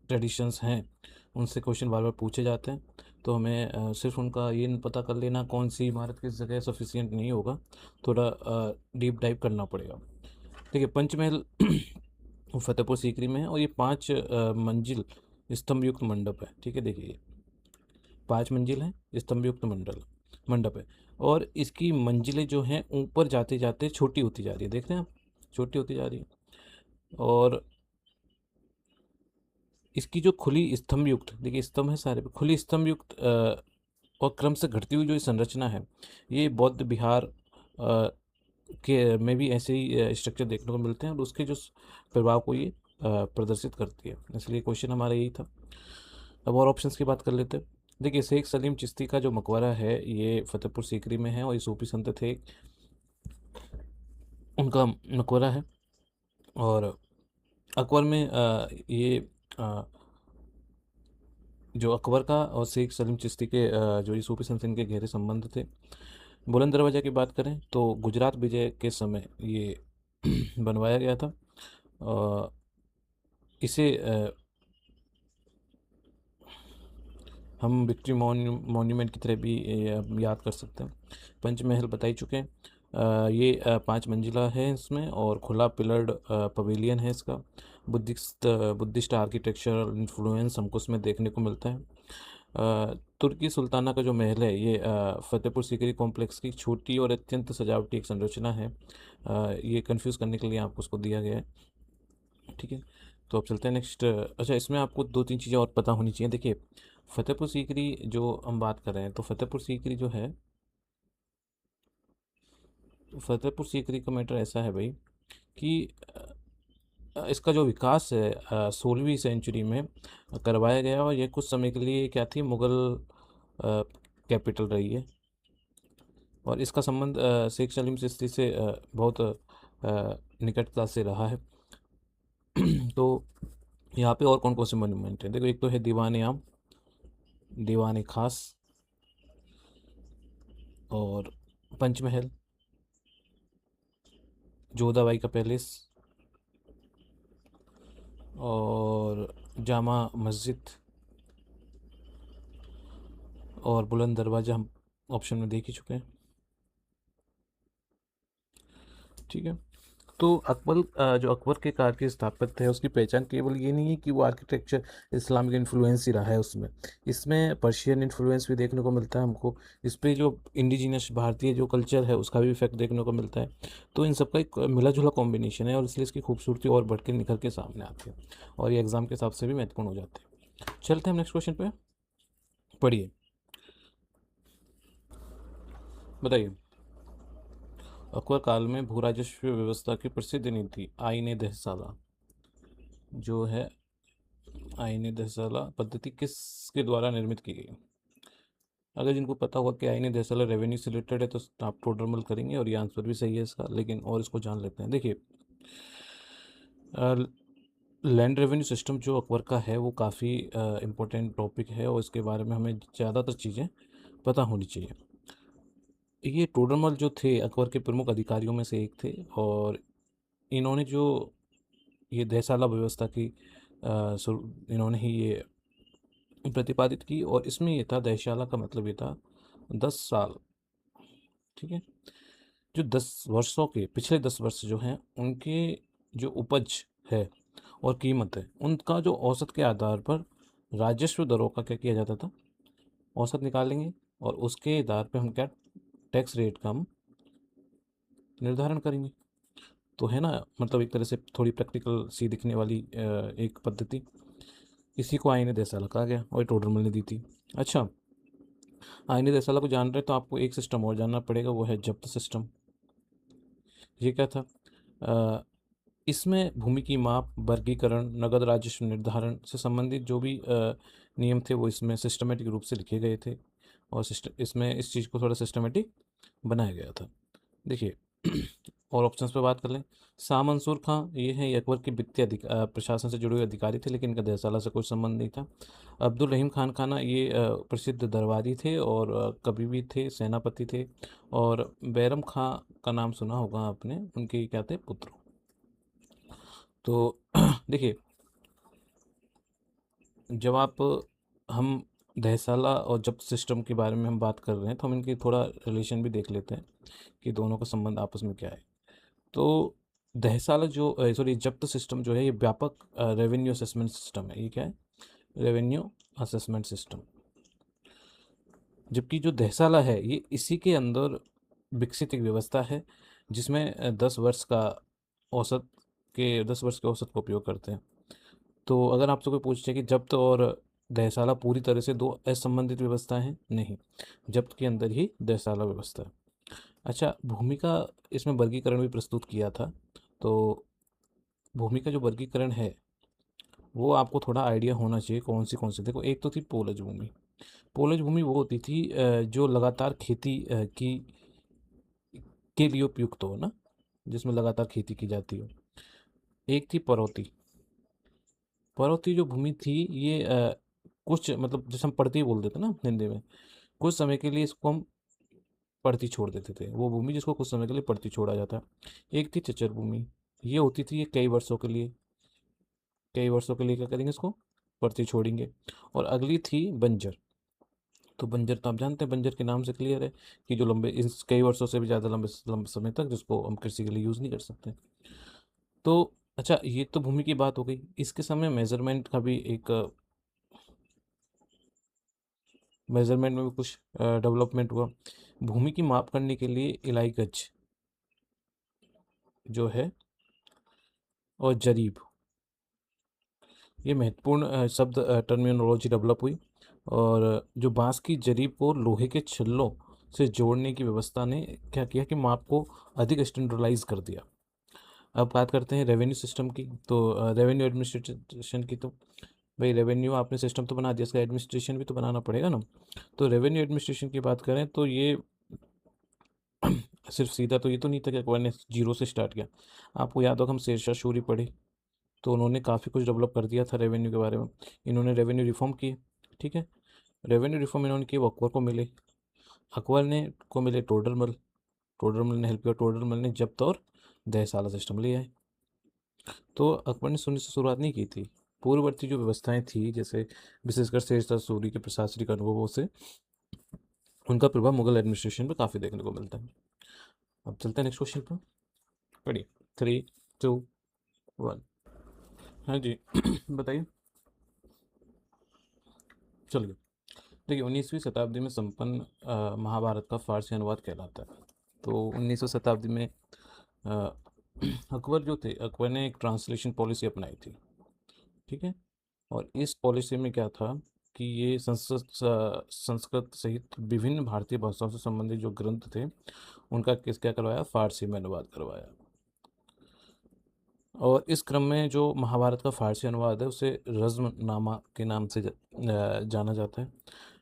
ट्रेडिशंस हैं उनसे क्वेश्चन बार बार पूछे जाते हैं। तो हमें सिर्फ उनका ये नहीं पता कर लेना कौन सी इमारत किस जगह सफिशिएंट नहीं होगा, थोड़ा डीप डाइव करना पड़ेगा। देखिए, पंचमहल फतेहपुर सीकरी में है और ये 5 मंजिल स्तंभ युक्त मंडप है, ठीक है। देखिए 5 मंजिल है, स्तंभ युक्त मंडप है। और इसकी मंजिलें जो हैं ऊपर जाते जाते छोटी होती जा रही है, देख रहे हैं आप, छोटी होती जा रही है। और इसकी जो खुली स्तंभ युक्त, देखिए स्तंभ है सारे पे, खुली स्तंभ युक्त और क्रम से घटती हुई जो ये संरचना है, ये बौद्ध विहार के में भी ऐसे ही स्ट्रक्चर देखने को मिलते हैं और उसके जो प्रभाव को ये प्रदर्शित करती है। इसलिए क्वेश्चन हमारा यही था। अब और ऑप्शंस की बात कर लेते हैं। देखिए, शेख सलीम चिश्ती का जो मकबरा है ये फतेहपुर सीकरी में है और ये सूफी संत थे, उनका मकबरा है। और अकबर में ये अ, जो अकबर का और शेख सलीम चिश्ती के जो ये सूफी संत इनके गहरे संबंध थे। बुलंद दरवाज़ा की बात करें तो गुजरात विजय के समय ये बनवाया गया था। अ, इसे हम विक्ट्री मॉन्यूमेंट की तरह भी याद कर सकते हैं। पंचमहल बता ही चुके हैं। ये 5 मंजिला है इसमें और खुला पिलर्ड पवेलियन है इसका। बुद्धिस्ट आर्किटेक्चरल इन्फ्लुएंस हमको इसमें देखने को मिलता है। तुर्की सुल्ताना का जो महल है ये फतेहपुर सीकरी कॉम्प्लेक्स की छोटी और अत्यंत सजावटी एक संरचना है। ये कंफ्यूज करने के लिए आपको उसको दिया गया है, ठीक है। तो अब चलते हैं नेक्स्ट। अच्छा, इसमें आपको 2-3 चीज़ें और पता होनी चाहिए। देखिए, फतेहपुर सीकरी जो हम बात कर रहे हैं तो फतेहपुर सीकरी जो है, फतेहपुर सीकरी का मैटर ऐसा है भाई कि इसका जो विकास है 16वीं सेंचुरी में करवाया गया और ये कुछ समय के लिए क्या थी, मुग़ल कैपिटल रही है। और इसका संबंध शेख सलीम चिश्ती से बहुत निकटता से रहा है। तो यहाँ पे और कौन कौन से मोन्यूमेंट हैं, देखो एक तो है दीवान आम, दीवान खास, और पंचमहल, जोधाबाई का पैलेस, और जामा मस्जिद, और बुलंद दरवाज़ा हम ऑप्शन में देख ही चुके हैं। ठीक है। तो अकबर जो अकबर के कार के स्थापत्य है उसकी पहचान केवल ये नहीं है कि वो आर्किटेक्चर इस्लामिक इन्फ्लुएंस ही रहा है उसमें, इसमें पर्शियन इन्फ्लुएंस भी देखने को मिलता है हमको। इस पे जो इंडिजिनस भारतीय जो कल्चर है उसका भी इफेक्ट देखने को मिलता है। तो इन सबका एक मिला जुला कॉम्बिनेशन है और इसलिए इसकी खूबसूरती और बढ़ के निखर के सामने आती है और ये एग्जाम के हिसाब से भी महत्वपूर्ण हो जाते हैं। चलते हैं नेक्स्ट क्वेश्चन पे, पढ़िए, बताइए। अकबर काल में भू राजस्व व्यवस्था की प्रसिद्ध नीति आईने दहसाला जो है, आईने दहसाला पद्धति किसके द्वारा निर्मित की गई? अगर जिनको पता होगा कि आईने दहसाला रेवेन्यू से रिलेटेड है तो आप टोटल करेंगे और ये आंसर भी सही है इसका, लेकिन और इसको जान लेते हैं। देखिए, लैंड रेवेन्यू सिस्टम जो अकबर का है वो काफ़ी इम्पोर्टेंट टॉपिक है और इसके बारे में हमें ज़्यादातर चीज़ें पता होनी चाहिए। ये टोडरमल जो थे अकबर के प्रमुख अधिकारियों में से एक थे और इन्होंने जो ये दहसाला व्यवस्था की इन्होंने ही ये प्रतिपादित की और इसमें ये था, दहशाला का मतलब ये था 10 साल। ठीक है। जो 10 वर्षों के पिछले 10 वर्ष जो हैं उनके जो उपज है और कीमत है उनका जो औसत के आधार पर राजस्व दरों का क्या किया जाता था, औसत निकालेंगे और उसके आधार पर हम क्या टैक्स रेट का हम निर्धारण करेंगे। तो है ना, मतलब एक तरह से थोड़ी प्रैक्टिकल सी दिखने वाली एक पद्धति, इसी को आईने दहसाला कहा गया और टोडरमल ने दी थी। अच्छा, आईने दहसाला को जान रहे तो आपको एक सिस्टम और जानना पड़ेगा, वो है जब्त सिस्टम। ये क्या था? इसमें भूमि की माप, वर्गीकरण, नगद राजस्व निर्धारण से संबंधित जो भी नियम थे वो इसमें सिस्टमेटिक रूप से लिखे गए थे और सिस्टम इसमें इस चीज़ को थोड़ा सिस्टमेटिक बनाया गया था। देखिए और ऑप्शंस पे बात कर लें। शाह मंसूर खां ये हैं, ये अकबर के वित्तीय प्रशासन से जुड़े हुए अधिकारी थे लेकिन इनका दहसाला से कोई संबंध नहीं था। अब्दुल रहीम खान खाना ये प्रसिद्ध दरबारी थे और कवि भी थे, सेनापति थे। और बैरम खां का नाम सुना होगा आपने, उनके क्या थे, पुत्र। तो देखिए, जब आप हम दहसाला और जब्त सिस्टम के बारे में हम बात कर रहे हैं तो हम इनकी थोड़ा रिलेशन भी देख लेते हैं कि दोनों का संबंध आपस में क्या है। तो दहसाला जो सॉरी जब्त सिस्टम जो है ये व्यापक रेवेन्यू असेसमेंट सिस्टम है। ये क्या है? Revenue assessment system. जबकि जो दहसाला है ये इसी के अंदर विकसित एक व्यवस्था है जिसमें 10 वर्ष का औसत 10 वर्ष के औसत का उपयोग करते हैं। तो अगर आपसे कोई पूछे कि जब्त और दहसाला पूरी तरह से दो असंबंधित व्यवस्थाएं हैं, नहीं, जब्त के अंदर ही दहसाला व्यवस्था है। अच्छा, भूमि का इसमें वर्गीकरण भी प्रस्तुत किया था। तो भूमि का जो वर्गीकरण है वो आपको थोड़ा आइडिया होना चाहिए कौन सी। देखो, एक तो थी पोलज भूमि। पोलज भूमि वो होती थी जो लगातार खेती की के लिए उपयुक्त हो ना, जिसमें लगातार खेती की जाती हो। एक थी परौती। परौती जो भूमि थी ये कुछ मतलब जैसे हम पड़ती बोल देते ना हिंदी में, कुछ समय के लिए इसको हम पड़ती छोड़ देते थे, वो भूमि जिसको कुछ समय के लिए पड़ती छोड़ा जाता। एक थी चचर भूमि। ये होती थी ये कई वर्षों के लिए क्या करेंगे, इसको पड़ती छोड़ेंगे। और अगली थी बंजर। तो बंजर तो आप जानते हैं, बंजर के नाम से क्लियर है कि जो लंबे इस कई वर्षों से भी ज़्यादा लंबे समय तक जिसको हम कृषि के लिए यूज़ नहीं कर सकते। तो अच्छा, ये तो भूमि की बात हो गई। इसके समय मेजरमेंट का भी एक मेजरमेंट में भी कुछ डेवलपमेंट हुआ। भूमि की माप करने के लिए इलाई गज जो है और जरीब, ये महत्वपूर्ण शब्द टर्मिनोलॉजी डेवलप हुई। और जो बांस की जरीब को लोहे के छल्लों से जोड़ने की व्यवस्था ने क्या किया कि माप को अधिक स्टैंडर्डाइज कर दिया। अब बात करते हैं रेवेन्यू सिस्टम की। तो रेवेन्यू एडमिनिस्ट्रेशन की, तो भाई रेवेन्यू आपने सिस्टम तो बना दिया, इसका एडमिनिस्ट्रेशन भी तो बनाना पड़ेगा ना। तो रेवेन्यू एडमिनिस्ट्रेशन की बात करें तो ये सिर्फ सीधा तो ये तो नहीं था कि अकबर ने जीरो से स्टार्ट किया। आपको याद होगा हम शेरशाह सूरी पढ़े, तो उन्होंने काफ़ी कुछ डेवलप कर दिया था रेवेन्यू के बारे में। इन्होंने रेवेन्यू रिफॉर्म किए। ठीक है। रेवेन्यू रिफॉर्म इन्होंने किए, वो अकबर को मिले। अकबर ने को मिले टोडरमल। टोडरमल ने हेल्प किया, टोडरमल ने जब्त और दहसाला सिस्टम ले आए। तो अकबर ने शून्य से शुरुआत नहीं की थी। पूर्ववर्ती जो व्यवस्थाएं थी, जैसे विशेषकर शेरशाह सूरी के प्रशासनिक अनुभवों से उनका प्रभाव मुगल एडमिनिस्ट्रेशन पर काफ़ी देखने को मिलता है। अब चलते हैं नेक्स्ट क्वेश्चन पर। पढ़िए। 3, 2, 1। हाँ जी। बताइए। चलिए। देखिए, 19वीं शताब्दी में संपन्न महाभारत का फारसी अनुवाद कहलाता है। तो 19वीं शताब्दी में अ, अकबर जो थे, अकबर ने एक ट्रांसलेशन पॉलिसी अपनाई थी। ठीक है। और इस पॉलिसी में क्या था कि ये संस्कृत सहित विभिन्न भारतीय भाषाओं से संबंधित जो ग्रंथ थे उनका किस क्या करवाया, फारसी में अनुवाद करवाया। और इस क्रम में जो महाभारत का फारसी अनुवाद है उसे रज़्म नामा के नाम से जाना जाता है।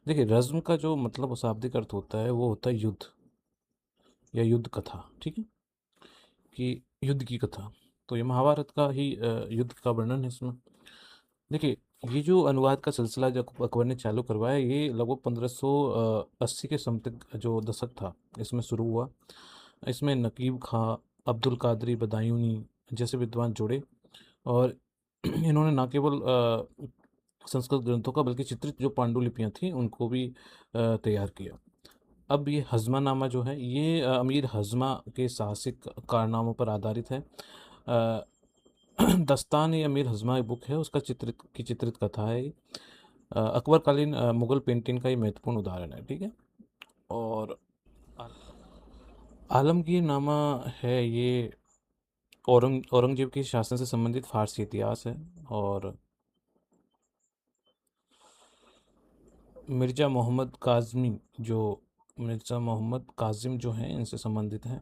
देखिए, रज़्म का जो मतलब शाब्दिक अर्थ होता है वो होता है युद्ध या युद्ध कथा। ठीक है, कि युद्ध की कथा। तो ये महाभारत का ही युद्ध का वर्णन है इसमें। देखिए, ये जो अनुवाद का सिलसिला जो अकबर ने चालू करवाया, ये लगभग 1580 के समथिंग जो दशक था इसमें शुरू हुआ। इसमें नकीब खां, अब्दुल कादरी बदायूनी जैसे विद्वान जुड़े। और इन्होंने न केवल संस्कृत ग्रंथों का बल्कि चित्रित जो पांडुलिपियां थी उनको भी तैयार किया। अब ये हज़्मानामा जो है ये अमीर हज़्मा के साहसिक कारनामों पर आधारित है। अ, दस्तान ए अमीर हज़्मा एक बुक है, उसका चित्रित कथा है ये। अकबरकालीन मुगल पेंटिंग का ये महत्वपूर्ण उदाहरण है। ठीक है। और आलमगीर नामा है ये औरंगजेब के शासन से संबंधित फारसी इतिहास है। और मिर्ज़ा मोहम्मद काज़मी जो मिर्ज़ा मोहम्मद काजिम जो हैं इनसे संबंधित हैं।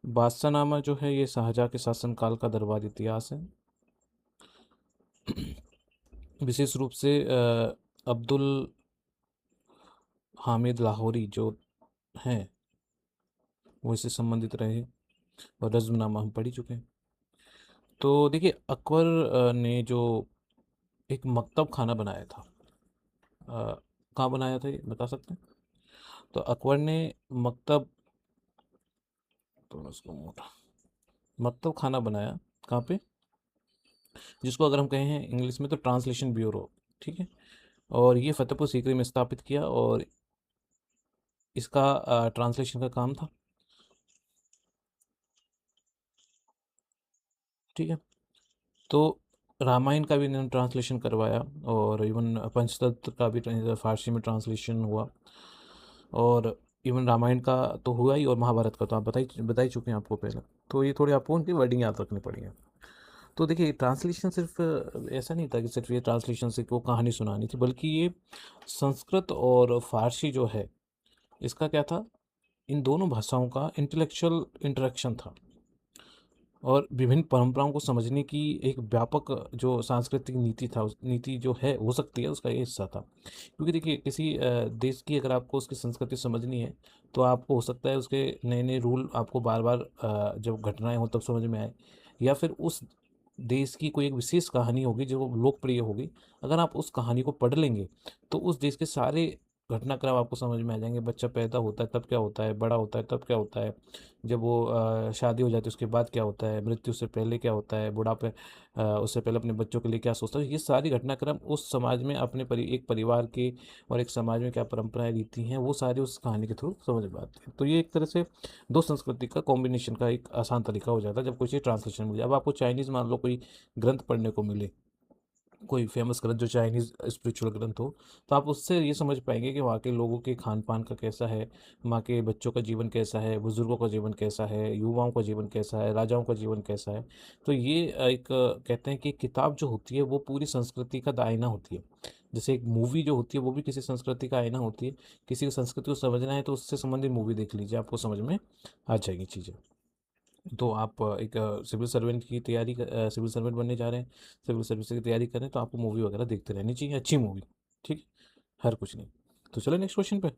बादशाहनामा जो है ये शाहजहाँ के शासनकाल का दरबार इतिहास है। विशेष रूप से अब्दुल हामिद लाहौरी जो हैं वो इससे संबंधित रहे। और रज़्मनामा हम पढ़ ही चुके हैं। तो देखिए, अकबर ने जो एक मकतब खाना बनाया था, कहाँ बनाया था ये बता सकते हैं? तो अकबर ने मकतब तो उसको मोटा मकतब खाना बनाया। कहाँ पे? जिसको अगर हम कहें इंग्लिश में तो ट्रांसलेशन ब्यूरो। ठीक है। और ये फतेहपुर सीकरी में स्थापित किया और इसका ट्रांसलेशन का काम था। ठीक है। तो रामायण का भी इन्होंने ट्रांसलेशन करवाया और इवन पंचतंत्र का भी फारसी में ट्रांसलेशन हुआ। और इवन रामायण का तो हुआ ही और महाभारत का तो आप बता ही चुके हैं आपको पहले। तो ये थोड़ी आपको उनकी वर्डिंग याद रखनी पड़ेगी। तो देखिए, ट्रांसलेशन सिर्फ ऐसा नहीं था कि सिर्फ ये ट्रांसलेशन से वो कहानी सुनानी थी, बल्कि ये संस्कृत और फारसी जो है इसका क्या था, इन दोनों भाषाओं का इंटेलेक्चुअल इंटरेक्शन था। और विभिन्न परंपराओं को समझने की एक व्यापक जो सांस्कृतिक नीति था, उस नीति जो है हो सकती है उसका ये हिस्सा था। क्योंकि देखिए, किसी देश की अगर आपको उसकी संस्कृति समझनी है तो आपको हो सकता है उसके नए नए रूल आपको बार बार जब घटनाएं हो तब समझ में आए, या फिर उस देश की कोई एक विशेष कहानी होगी जो लोकप्रिय होगी। अगर आप उस कहानी को पढ़ लेंगे तो उस देश के सारे घटनाक्रम आपको समझ में आ जाएंगे। बच्चा पैदा होता है तब क्या होता है, बड़ा होता है तब क्या होता है, जब वो शादी हो जाती है उसके बाद क्या होता है, मृत्यु से पहले क्या होता है, बुढ़ापे उससे पहले अपने बच्चों के लिए क्या सोचता है। ये सारी घटनाक्रम उस समाज में एक परिवार के और एक समाज में क्या परंपराएं रीति हैं वो सारी उस कहानी के थ्रू समझ में आती है। तो ये एक तरह से दो संस्कृति का कॉम्बिनेशन का एक आसान तरीका हो जाता है जब कोई चीज़ ट्रांसलेशन मिल जाए। अब आपको चाइनीज़ मान लो कोई ग्रंथ पढ़ने को मिले, कोई फेमस ग्रंथ जो चाइनीज़ स्पिरिचुअल ग्रंथ हो, तो आप उससे ये समझ पाएंगे कि वहाँ के लोगों के खान पान का कैसा है, वहाँ के बच्चों का जीवन कैसा है, बुजुर्गों का जीवन कैसा है, युवाओं का जीवन कैसा है, राजाओं का जीवन कैसा है। तो ये एक कहते हैं कि किताब जो होती है वो पूरी संस्कृति का आईना होती है। जैसे एक मूवी जो होती है वो भी किसी संस्कृति का आईना होती है। किसी संस्कृति को समझना है तो उससे संबंधित मूवी देख लीजिए, आपको समझ में आ जाएगी चीज़ें। तो आप एक सिविल सर्वेंट की तैयारी सिविल सर्वेंट बनने जा रहे हैं, सिविल सर्विस की तैयारी कर रहे हैं, तो आपको मूवी वगैरह देखते रहनी चाहिए, अच्छी मूवी। ठीक है, हर कुछ नहीं। तो चलो नेक्स्ट क्वेश्चन पे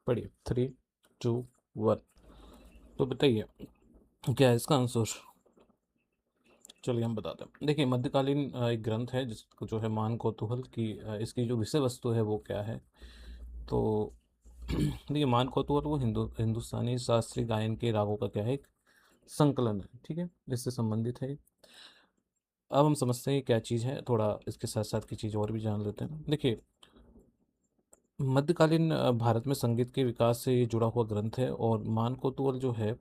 पढ़िए। 3, 2, 1। तो बताइए क्या है इसका आंसर। चलिए हम बताते हैं। देखिए, मध्यकालीन एक ग्रंथ है जिसको जो है मान कौतूहल की इसकी जो विषय वस्तु है वो क्या है। तो देखिए, मान कौतूहल वो हिंदुस्तानी शास्त्रीय गायन के रागों का क्या है, एक संकलन है। ठीक है, इससे संबंधित है। अब हम समझते हैं क्या चीज़ है, थोड़ा इसके साथ साथ की चीज़ और भी जान लेते हैं। देखिए, मध्यकालीन भारत में संगीत के विकास से ये जुड़ा हुआ ग्रंथ है। और मान कौतूहल जो है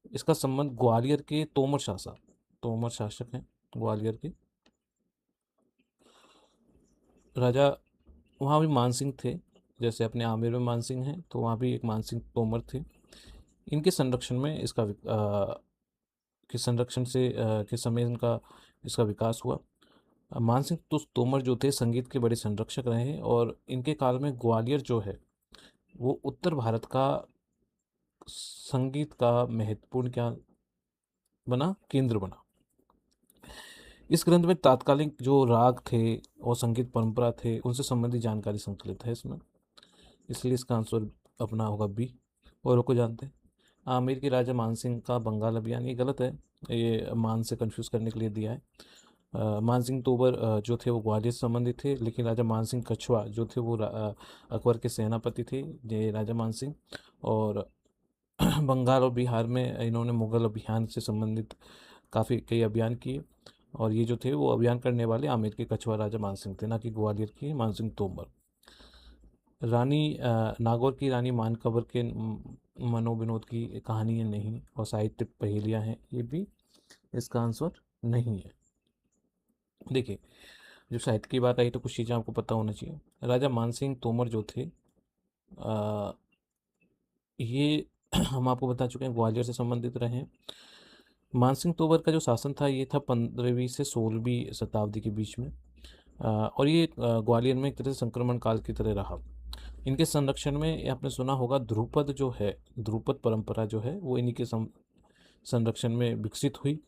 इसका संबंध ग्वालियर के तोमर शासक हैं ग्वालियर के राजा। वहाँ भी मानसिंह थे, जैसे अपने आमेर में मानसिंह हैं तो वहाँ भी एक मानसिंह तोमर थे। इनके संरक्षण में के संरक्षण से के समय इनका इसका विकास हुआ। मानसिंह तो तोमर जो थे संगीत के बड़े संरक्षक रहे हैं, और इनके काल में ग्वालियर जो है वो उत्तर भारत का संगीत का महत्वपूर्ण क्या बना, केंद्र बना। इस ग्रंथ में तात्कालिक जो राग थे और संगीत परंपरा थे उनसे संबंधित जानकारी संकलित है इसमें, इसलिए इसका आंसर अपना होगा बी। और को जानते हैं आमेर के राजा मानसिंह का बंगाल अभियान, ये गलत है, ये मान से कंफ्यूज करने के लिए दिया है। मानसिंह तोमर जो थे वो ग्वालियर से संबंधित थे, लेकिन राजा मानसिंह कछवा जो थे वो अकबर के सेनापति थे, ये राजा मानसिंह। और बंगाल और बिहार में इन्होंने मुगल अभियान से संबंधित काफ़ी कई अभियान किए, और ये जो थे वो अभियान करने वाले आमेर के कछवा राजा मानसिंह थे, ना कि ग्वालियर के मानसिंह तोमर। रानी नागौर की रानी मानकबर के मनोविनोद की कहानियाँ नहीं और साहित्य पहेलियाँ हैं, ये भी इसका आंसर नहीं है। देखिए, जब साहित्य की बात आई तो कुछ चीज़ें आपको पता होना चाहिए। राजा मानसिंह तोमर जो थे अ, ये हम आपको बता चुके हैं ग्वालियर से संबंधित रहे हैं। मानसिंह तोमर का जो शासन था ये था 15वीं से 16वीं शताब्दी के बीच में, और ये ग्वालियर में एक तरह से संक्रमण काल की तरह रहा। इनके संरक्षण में आपने सुना होगा ध्रुपद जो है, ध्रुपद परंपरा जो है वो इन्हीं के संरक्षण में विकसित हुई।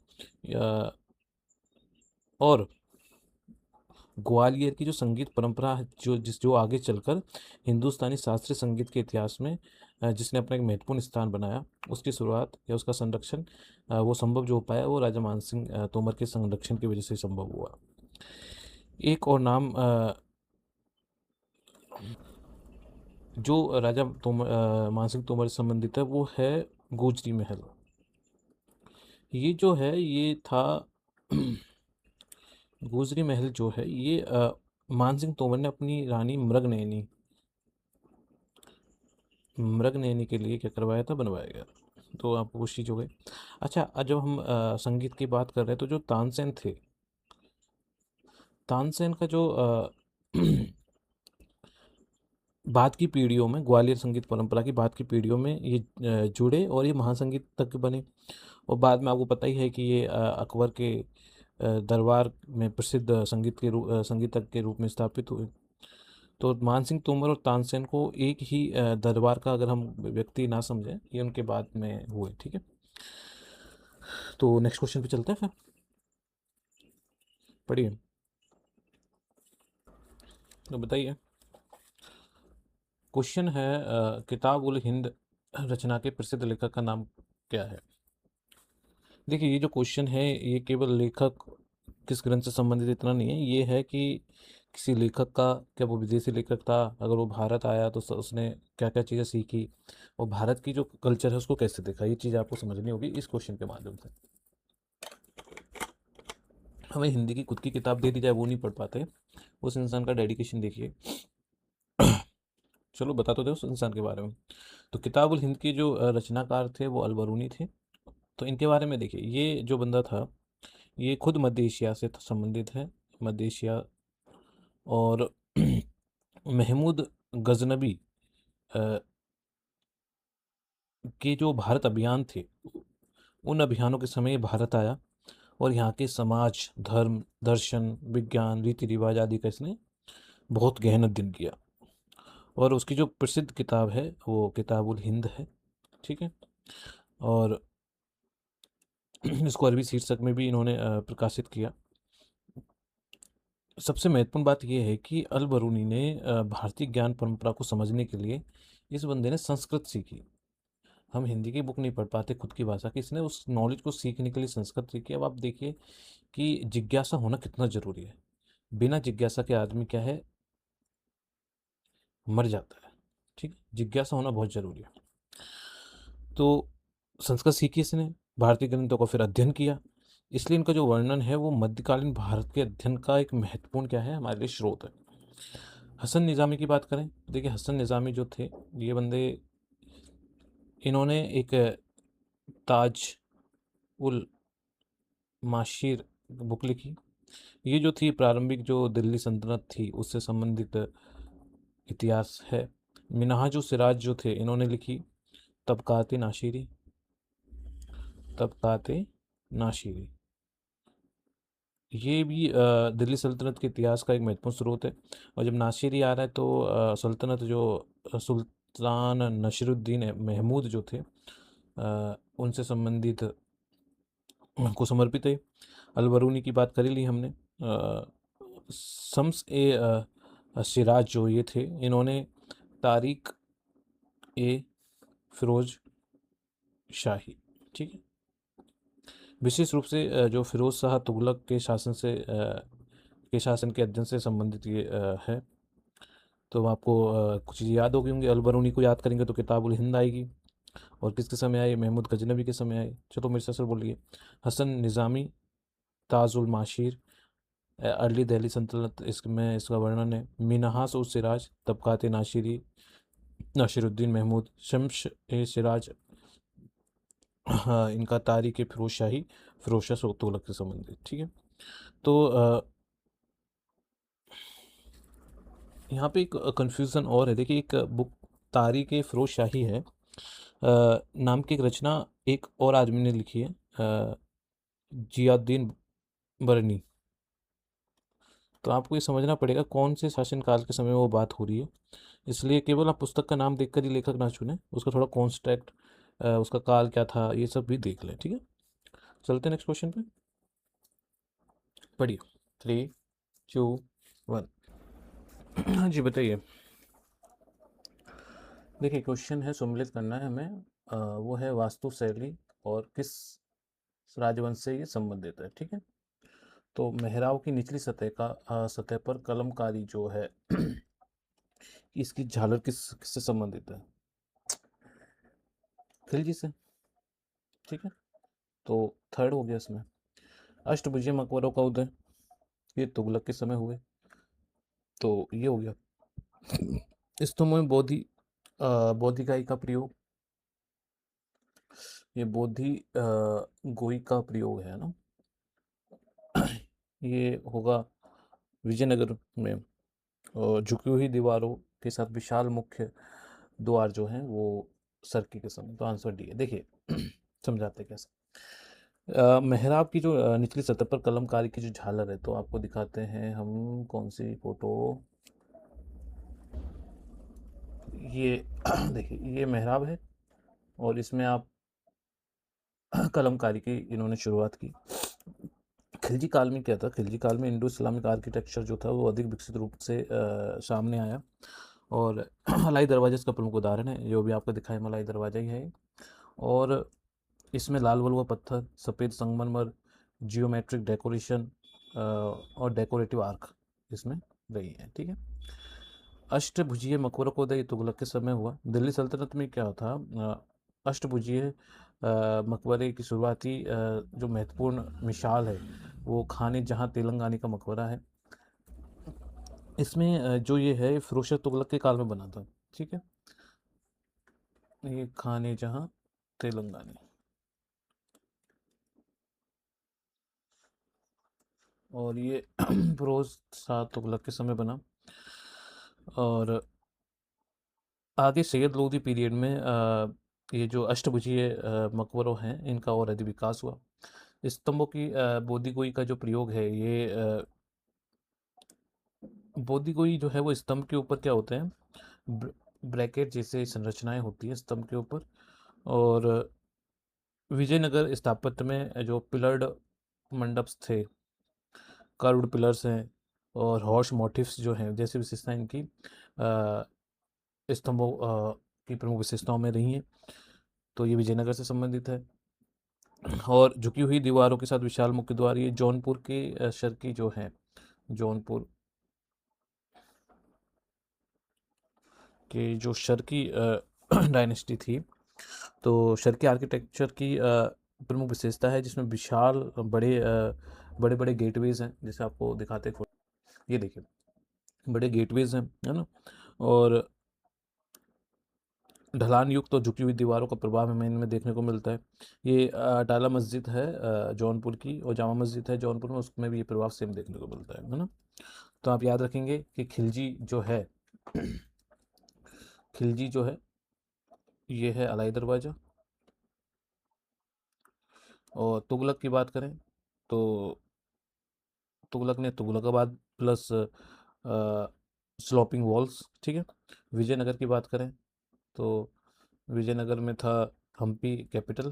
और ग्वालियर की जो संगीत परंपरा है, जो आगे चलकर हिंदुस्तानी शास्त्रीय संगीत के इतिहास में जिसने अपना एक महत्वपूर्ण स्थान बनाया, उसकी शुरुआत या उसका संरक्षण वो संभव जो हो पाया वो राजा मानसिंह तोमर के संरक्षण की वजह से संभव हुआ। एक और नाम जो राजा मानसिंह तोमर से संबंधित है वो है गोजरी महल। ये जो है ये था गोजरी महल जो है ये मानसिंह तोमर ने अपनी रानी मृगनयनी के लिए क्या करवाया था, बनवाया गया। तो आपको कुछ चीज़ हो गई। अच्छा, जब हम संगीत की बात कर रहे हैं तो जो तानसेन थे, तानसेन का जो बाद की पीढ़ियों में ग्वालियर संगीत परंपरा की बाद की पीढ़ियों में ये जुड़े और ये महासंगीतज्ञ बने। और बाद में आपको पता ही है कि ये अकबर के दरबार में प्रसिद्ध संगीतज्ञ के रूप में स्थापित हुए। तो मानसिंह तोमर और तानसेन को एक ही दरबार का अगर हम व्यक्ति ना समझें, ये उनके बाद में हुए। ठीक है, तो नेक्स्ट क्वेश्चन पे चलते हैं फिर, पढ़िए तो बताइए। क्वेश्चन है किताब उल हिंद रचना के प्रसिद्ध लेखक का नाम क्या है। देखिए, ये जो क्वेश्चन है ये केवल लेखक किस ग्रंथ से संबंधित इतना नहीं है, ये है कि किसी लेखक का, क्या वो विदेशी लेखक था, अगर वो भारत आया तो उसने क्या क्या चीज़ें सीखी, और भारत की जो कल्चर है उसको कैसे देखा, ये चीज़ आपको समझनी होगी इस क्वेश्चन के माध्यम से। हमें हिंदी की खुद की किताब दे दी जाए वो नहीं पढ़ पाते, उस इंसान का डेडिकेशन देखिए। चलो बता तो दो उस इंसान के बारे में। तो किताब उल हिंद के जो रचनाकार थे वो अल बरूनी थे। तो इनके बारे में देखिए, ये जो बंदा था ये खुद मध्य एशिया से संबंधित है, मध्य एशिया। और महमूद गजनबी अ, के जो भारत अभियान थे उन अभियानों के समय ये भारत आया, और यहाँ के समाज, धर्म, दर्शन, विज्ञान, रीति रिवाज आदि का इसने बहुत गहन अध्ययन किया। और उसकी जो प्रसिद्ध किताब है वो किताबुल हिंद है। ठीक है, और इसको अरबी शीर्षक में भी इन्होंने प्रकाशित किया। सबसे महत्वपूर्ण बात यह है कि अल बरूनी ने भारतीय ज्ञान परंपरा को समझने के लिए इस बंदे ने संस्कृत सीखी। हम हिंदी की बुक नहीं पढ़ पाते खुद की भाषा की, इसने उस नॉलेज को सीखने के लिए संस्कृत सीखी। अब आप देखिए कि जिज्ञासा होना कितना जरूरी है। बिना जिज्ञासा के आदमी क्या है, मर जाता है। ठीक है, जिज्ञासा होना बहुत जरूरी है। तो संस्कृत सीखी इसने, भारतीय ग्रंथों का फिर अध्ययन किया, इसलिए इनका जो वर्णन है वो मध्यकालीन भारत के अध्ययन का एक महत्वपूर्ण क्या है, हमारे लिए स्रोत है। हसन निज़ामी की बात करें, देखिए हसन निज़ामी जो थे ये बंदे, इन्होंने एक ताज उल माशिर बुक लिखी। ये जो थी प्रारंभिक जो दिल्ली सल्तनत थी उससे संबंधित इतिहास है। मिनहाजुल सिराज जो थे इन्होंने लिखी तबकात नाशिरी, तबकात नाशिरी। ये भी दिल्ली सल्तनत के इतिहास का एक महत्वपूर्ण स्रोत है। और जब नासिरी आ रहा है तो सल्तनत जो सुल्तान नसीरुद्दीन महमूद जो थे उनसे संबंधित को समर्पित है। अलबरूनी की बात कर ही ली हमने। शम्स ए सिराज जो ये थे इन्होंने तारिक ए फिरोज शाही, ठीक है, विशेष रूप से जो फिरोज शाह तुगलक के शासन से के शासन के अध्ययन से संबंधित ये है। तो आपको कुछ चीज़ें याद हो गई होंगी। अलबरूनी को याद करेंगे तो किताबुल हिंद आएगी। और किसके समय आई? महमूद गजनबी के समय आई। चलो मेरे से सर बोलिए। हसन निज़ामी ताजुल माशिर, अर्ली दिल्ली सल्तनत इसमें इसका वर्णन है। मिनहास उस सिराज, तबकात नाशिरी, नासिरुद्दीन महमूद, शम्स ए सिराज, हाँ, इनका तारीख फिरोज शाही, फिरोज शाह तुगलक से संबंधित, ठीक है। तो यहाँ पे एक कन्फ्यूज़न और है। देखिए एक बुक तारीख फिरोज शाही है नाम की एक रचना एक और आदमी ने लिखी है, जियाउद्दीन बरनी। तो आपको ये समझना पड़ेगा कौन से शासनकाल के समय वो बात हो रही है। इसलिए केवल आप पुस्तक का नाम देखकर ही लेखक ना चुनें, उसका थोड़ा कॉन्स्टेक्ट, उसका काल क्या था, ये सब भी देख लें, ठीक है। चलते हैं नेक्स्ट क्वेश्चन पे, पढ़िए। 3, 2, 1। हाँ जी बताइए। देखिए क्वेश्चन है, सम्मिलित करना है हमें। वो है वास्तु शैली और किस राजवंश से ये संबंधित है, ठीक है। तो मेहराब की निचली सतह का सतह पर कलमकारी जो है इसकी झालर किससे संबंधित है? खिलजी से, ठीक है। तो थर्ड हो गया इसमें। अष्टभुजीय मकबरों का उदय ये तुगलक के समय हुए, तो ये हो गया। स्तंभों में बोधिकाई का प्रयोग, ये बोधि गोई का प्रयोग है ना। ये होगा विजयनगर में। और झुकी हुई दीवारों के साथ विशाल मुख्य द्वार जो हैं वो सर्की के समय। तो आंसर डी है। देखिए समझाते कैसे। मेहराब की जो निचली सतह पर कलमकारी की जो झालर है, तो आपको दिखाते हैं हम कौन सी फोटो। ये देखिए ये मेहराब है और इसमें आप कलमकारी की इन्होंने शुरुआत की। खिलजी काल में क्या था? खिलजी काल में इंडो इस्लामिक आर्किटेक्चर जो था वो अधिक विकसित रूप से सामने आया। और मलाई दरवाजा इसका प्रमुख उदाहरण है, जो भी आपको दिखाया मलाई दरवाजा ही है। और इसमें लाल वलुआ पत्थर, सफ़ेद संगमरमर, जियोमेट्रिक डेकोरेशन और डेकोरेटिव आर्क इसमें रही है, ठीक है। अष्टभुजीय मकबरों का उदय तुगलक के समय हुआ। दिल्ली सल्तनत में क्या था? अष्टभुजीय मकबरे की शुरुआती जो महत्वपूर्ण मिसाल है वो खाने जहाँ तेलंगानी का मकबरा है। इसमें जो ये है फिरोज शाह तुगलक के काल में बना था, ठीक है। ये खाने जहाँ तेलंगानी, और ये फिरोज शाह तुगलक के समय बना। और आगे सैयद लोधी पीरियड में ये जो अष्टभुजीय मकबरों हैं इनका और अधिक विकास हुआ। स्तंभों की बोधिगोई का जो प्रयोग है ये बोधिगोई जो है वो स्तंभ के ऊपर क्या होते हैं, ब्रैकेट जैसे संरचनाएं होती है स्तंभ के ऊपर। और विजयनगर स्थापत्य में जो पिलर्ड मंडप्स थे, कर्व्ड पिलर्स हैं और हॉर्स मोटिव्स जो हैं जैसी विशेषताएं इनकी स्तंभों की प्रमुख विशेषताओं में रही हैं। तो ये विजयनगर से संबंधित है। और झुकी हुई दीवारों के साथ विशाल मुख्य द्वार, ये जौनपुर के शर्की जो है, जौनपुर के जो शर्की डायनेस्टी थी, तो शर्की आर्किटेक्चर की प्रमुख विशेषता है जिसमें विशाल बड़े बड़े गेटवेज हैं, जैसे आपको दिखाते हैं। ये देखिए बड़े गेटवेज हैं, है ना। और ढलान युक्त और झुकी हुई दीवारों का प्रभाव हमें इनमें देखने को मिलता है। ये अटाला मस्जिद है जौनपुर की, और जामा मस्जिद है जौनपुर में, उसमें भी ये प्रभाव सेम देखने को मिलता है ना। तो आप याद रखेंगे कि खिलजी जो है खिलजी जो है ये है अलाई दरवाज़ा। और तुगलक की बात करें तो तुगलक ने तुगलकाबाद प्लस स्लोपिंग वॉल्स, ठीक है। विजयनगर की बात करें तो विजयनगर में था Hampi capital